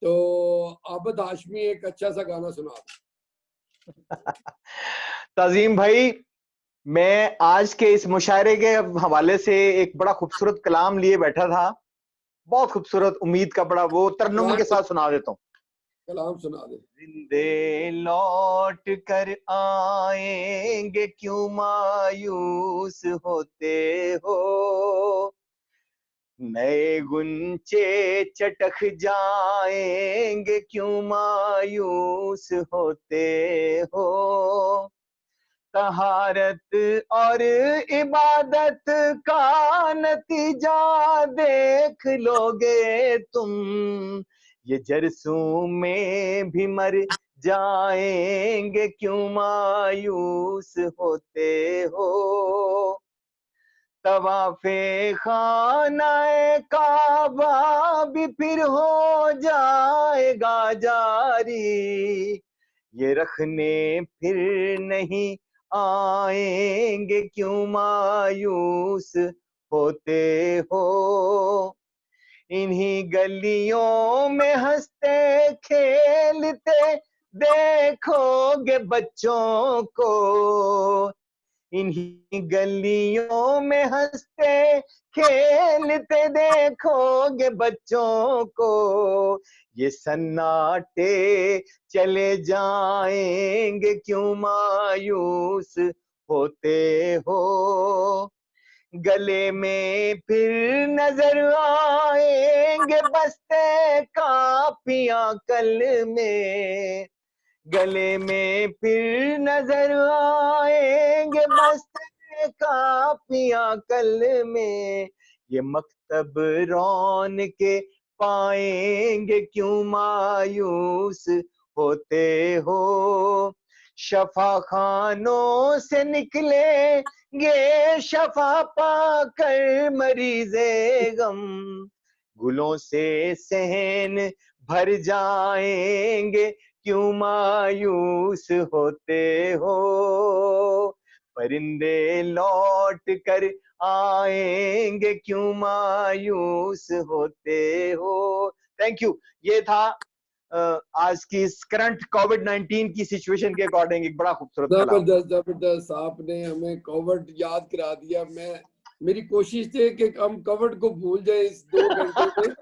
तो आबद हाशमी एक अच्छा सा गाना सुना।
तजीम भाई, मैं आज के इस मुशायरे के हवाले से एक बड़ा खूबसूरत कलाम लिए बैठा था, बहुत खूबसूरत, उम्मीद का बड़ा, वो तरन्नुम के साथ सुना देता हूँ।
कलाम सुना दे।
जिंदे लौट कर आएंगे क्यों मायूस होते हो, नए गुंचे चटक जाएंगे क्यों मायूस होते हो, तहारत और इबादत का नतीजा देख लोगे तुम, ये जरसों में भी मर जाएंगे क्यों मायूस होते हो, तवाफे खानाए काबा भी फिर हो जाएगा जारी, ये रखने फिर नहीं आएंगे क्यों मायूस होते हो, इन्हीं गलियों में हंसते खेलते देखोगे बच्चों को, इन्हीं गलियों में हंसते खेलते देखोगे बच्चों को, ये सन्नाटे चले जाएंगे क्यों मायूस होते हो, गले में फिर नजर आएंगे बस्ते कापियां कल में, गले में फिर नजर आएंगे बस्ते कापियां कल में, ये मकतब रौन के पाएंगे क्यों मायूस होते हो, शफा खानों से निकलेंगे शफा पाकर मरीज़े गम, गुलों से सहन भर जाएंगे क्यों मायूस होते हो, परिंदे लौट कर आएंगे क्यों मायूस होते हो। Thank you. ये था आज की इस करंट कोविड-19 की सिचुएशन के अकॉर्डिंग एक बड़ा खूबसूरत कलाम।
जबरदस्त जबरदस्त, आपने हमें कोविड याद करा दिया। मेरी कोशिश थी कि हम कोविड को भूल जाए इस 2 घंटे में,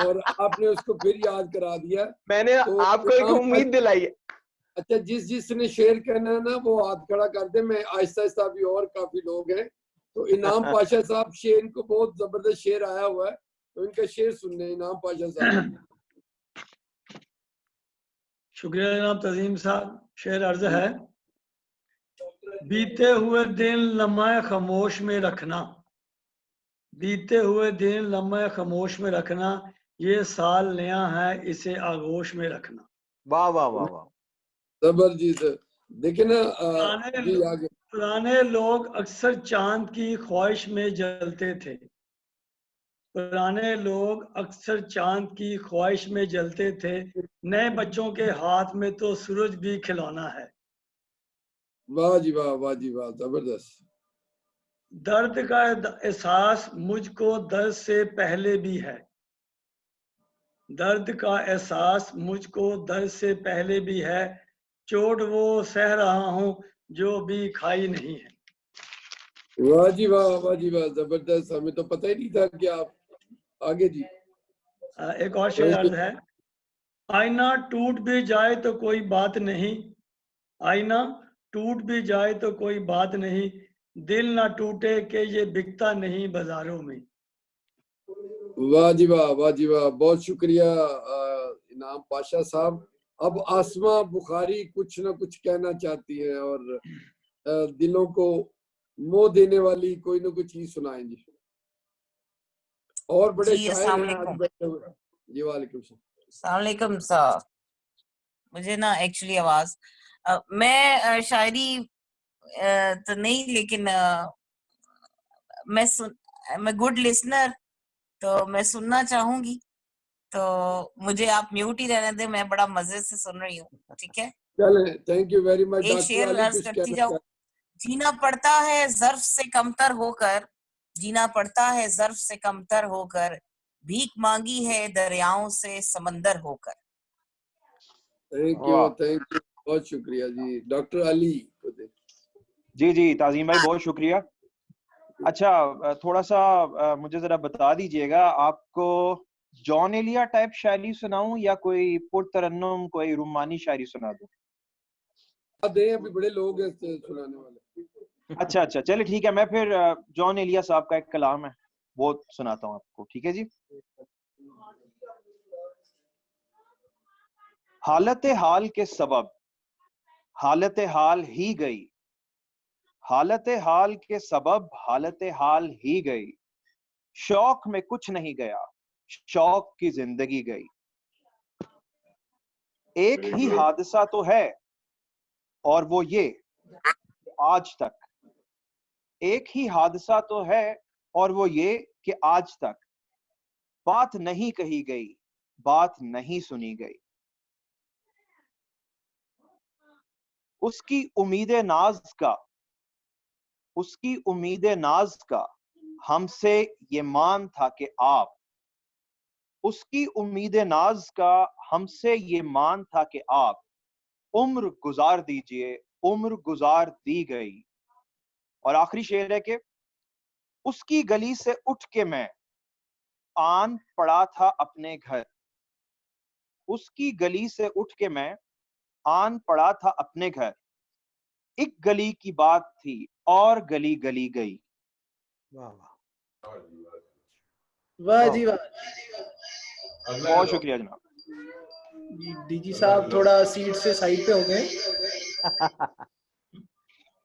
और आपने उसको फिर याद करा दिया।
मैंने तो आपको एक उम्मीद दिलाई है।
अच्छा, जिसने शेयर करना है ना वो हाथ खड़ा कर दे, मैं आहिस्ता आहिस्ता, अभी और काफी लोग हैं। तो इनाम पाशा साहब, शेर, इनको बहुत जबरदस्त शेर आया हुआ है, तो इनका शेर सुनने। इनाम पाशा साहब।
शुक्रिया जनाब तजीम साहब। शेर अर्ज है, बीते हुए दिन लम्हा खामोश में रखना, बीते हुए दिन लम्हा खामोश में रखना, ये साल नया है इसे आगोश में रखना,
वाह वाह वाह वाह,
जबरदस्त। देखिए ना जी आगे।
पुराने लोग अक्सर चांद की ख्वाहिश में जलते थे। पुराने लोग अक्सर चांद की ख्वाहिश में जलते थे। नए बच्चों के हाथ में तो सूरज भी खिलौना है।
वाह जी वाह, वाह जी वाह, जबरदस्त।
दर्द का एहसास मुझको दर्द से पहले भी है। दर्द का एहसास मुझको दर्द से पहले भी है। चोट वो सह रहा हूँ जो भी खाई नहीं है।
वाह जी वाह, वाह जी वाह, जबरदस्त। हमें तो पता ही नहीं था कि आप आगे जी।
एक और शेर अर्ज है। आईना टूट भी जाए तो कोई बात नहीं, आईना टूट भी जाए तो कोई बात नहीं, दिल ना टूटे कि ये बिकता नहीं बाजारों में।
वाह जी वाह, वाह जी वाह, बहुत शुक्रिया इनाम पाशा साहब। अब आसमा बुखारी कुछ ना कुछ कहना चाहती हैं और दिलों को मोह देने वाली कोई ना कोई चीज सुनाएंगी। और बड़े
जी,
शायर
अस्सलाम
हैं आज
वालेकुम।
बैठे हुए। जी वालेकुम सलाम।
अस्सलाम वालेकुम सर। मुझे ना एक्चुअली आवाज मैं शायरी तो नहीं, लेकिन मैं गुड लिसनर, तो मैं सुनना चाहूंगी। तो मुझे आप म्यूट ही रहने दें, मैं बड़ा मजे से सुन रही हूँ। ठीक है,
चले, थैंक यू वेरी मच।
एक
डॉक्टर
शेर
अली
अर्ज
कुछ
करती
कहना
जाऊं।
चाहते।
जीना पड़ता है ज़र्फ से कमतर होकर, जीना पड़ता है ज़र्फ से कमतर होकर, भीख मांगी है दरियाओं से समंदर होकर।
थैंक यू, थैंक यू, बहुत शुक्रिया जी। डॉक्टर अली को दे।
जी जी ताजीम भाई, बहुत शुक्रिया। अच्छा, थोड़ा सा मुझे जरा बता दीजिएगा, आपको जॉन एलिया टाइप शायरी सुनाऊं या कोई पुरतरन्नुम कोई रुमानी शायरी सुना दूं?
दे, अभी बड़े लोग हैं सुनाने वाले।
अच्छा अच्छा, चलिए ठीक है, मैं फिर जॉन एलिया साहब का एक कलाम है वो सुनाता हूँ आपको। ठीक है जी। हालत हाल के सबब हालत हाल ही गई, हालत हाल के सबब हालत हाल ही गई, शौक में कुछ नहीं गया, शौक की जिंदगी गई। एक ही हादसा तो है और वो ये आज तक, एक ही हादसा तो है और वो ये कि आज तक बात नहीं कही गई, बात नहीं सुनी गई। उसकी उम्मीदे नाज का, उसकी उम्मीदे नाज का हमसे ये मान था कि आप, उसकी उम्मीदे नाज का हमसे ये मान था कि आप उम्र गुजार दीजिए, उम्र गुजार दी गई। और आखिरी शेर है कि उसकी गली से उठ के मैं आन पड़ा था अपने घर, उसकी गली से उठ के मैं आन पड़ा था अपने घर, एक गली की बात थी और गली गली गई।
वाह वाह,
वाह जी वाह।
बहुत शुक्रिया जनाब।
डीजी साहब थोड़ा सीट से साइड पे हो गए।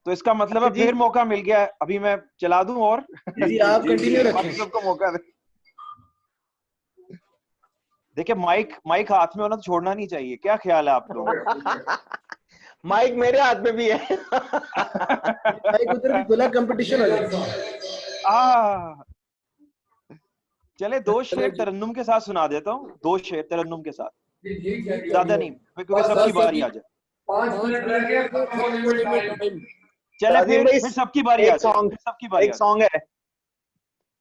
तो इसका मतलब है फिर मौका मिल गया। अभी मैं चला दूं और
जी आप कंटिन्यू रखें।
सबको मौका दे। देखिए माइक हाथ में होना तो छोड़ना नहीं चाहिए। क्या ख्याल है आप लोगों का?
माइक मेरे हाथ में भी है।
माइक उधर भी खुला, कंपटीशन हो जाएगा।
चले दो शेर तरन्नुम के साथ सुना देता हूँ, दो शेर तरन्नुम के साथ, ज्यादा नहीं क्योंकि सबकी बारी आ जाए।
5 मिनट रह गए।
चले फिर सबकी बारी आ जाए। सबकी बारी
एक सॉन्ग है।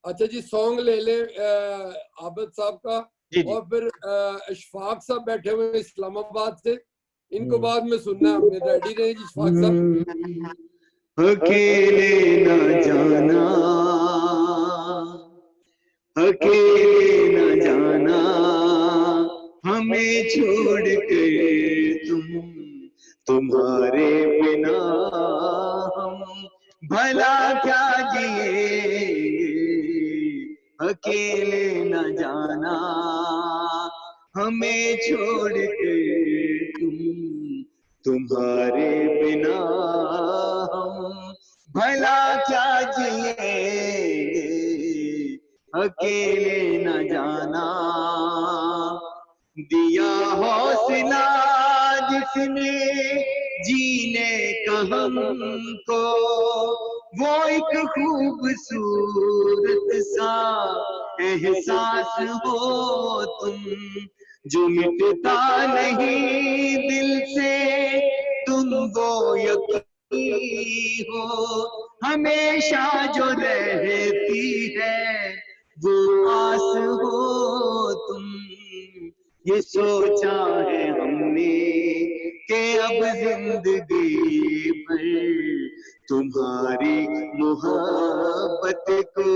अच्छा जी, सॉन्ग ले ले आबिद साहब का।
जी जी।
और फिर इशफाक साहब बैठे हुए इस्लामाबाद से, इनको बाद में सुनना है हमने। रेडी रहे जी इशफाक साहब।
अकेले न जाना, अकेले न जाना, हमें छोड़ कर तुम्हारे बिना हम भला क्या जिएंगे। अकेले न जाना, हमें छोड़ कर तुम्हारे बिना हम भला क्या जिएंगे। अकेले न जाना, दिया हौसला जिसने जीने का हमको, वो एक खूबसूरत सा एहसास हो तुम, जो मिटता नहीं दिल से, तुम वो यकीन हो हमेशा जो रहती है, वो आस हो तुम। ये सोचा है हमने कि अब जिंदगी भर तुम्हारी मोहब्बत को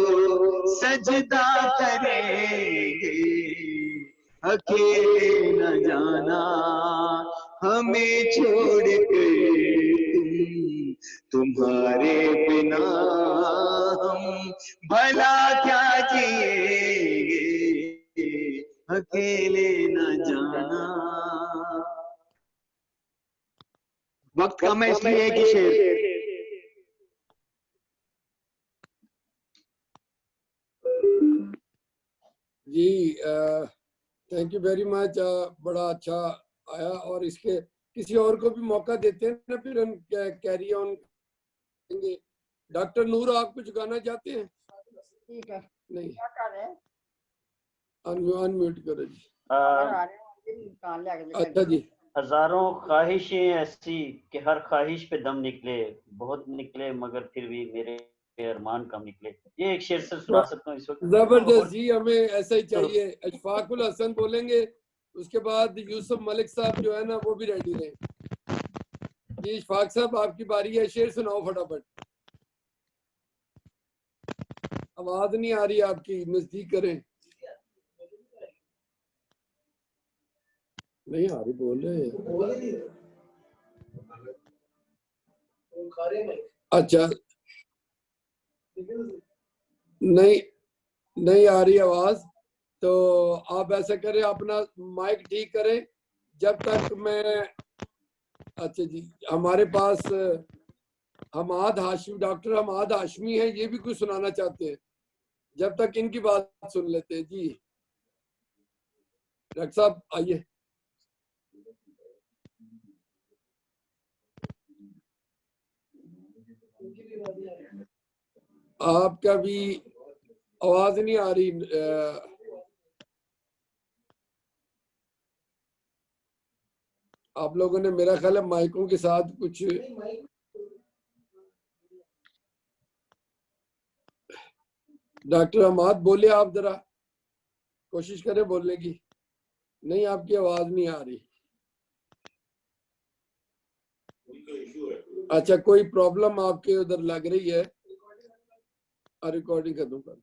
सजदा करेंगे, अकेले न जाना हमें छोड़ कर तुम्हारे बिना हम भला क्या जिएंगे, अकेले न जाना। वक्त कम है इसलिए एक ही शेर।
जी थैंक यू वेरी मच, बड़ा अच्छा आया। और इसके किसी और को भी मौका देते हैं ना, फिर हम कैरी ऑन करेंगे। डॉक्टर नूर आप कुछ गाना चाहते हैं?
ठीक है,
नहीं,
क्या कर रहे हैं?
अनम्यूट करो जी।
अच्छा जी। हजारों ख्वाहिशें ऐसी कि हर ख्वाहिश पे दम निकले, बहुत निकले मगर फिर भी मेरे अरमान कम निकले। ये एक शेर से सुना सकता हूँ इस वक्त।
जबरदस्त जी, हमें ऐसा ही चाहिए। अशफाकुल हसन बोलेंगे, उसके बाद यूसुफ मलिक साहब जो है ना वो भी रेडी रहे। जी इशफाक साहब आपकी बारी है, शेर सुनाओ फटाफट। आवाज नहीं आ रही आपकी, नजदीक करें। नहीं आ रही, बोल रहे हैं। अच्छा, नहीं आ रही आवाज, तो आप ऐसा करें, अपना माइक ठीक करें जब तक मैं। अच्छा जी, हमारे पास हमाद हाशमी, डॉक्टर हमाद हाशमी है, ये भी कुछ सुनाना चाहते हैं। जब तक इनकी बात सुन लेते हैं जी। डॉक्टर साहब आइए। आपका भी आवाज नहीं आ रही। आप लोगों ने मेरा ख्याल है माइकों के साथ कुछ। डॉक्टर अहमद बोलिए, आप जरा कोशिश करें बोलने की। नहीं, आपकी आवाज नहीं आ रही। अच्छा, कोई प्रॉब्लम आपके उधर लग रही है। रिकॉर्डिंग खत्म कर।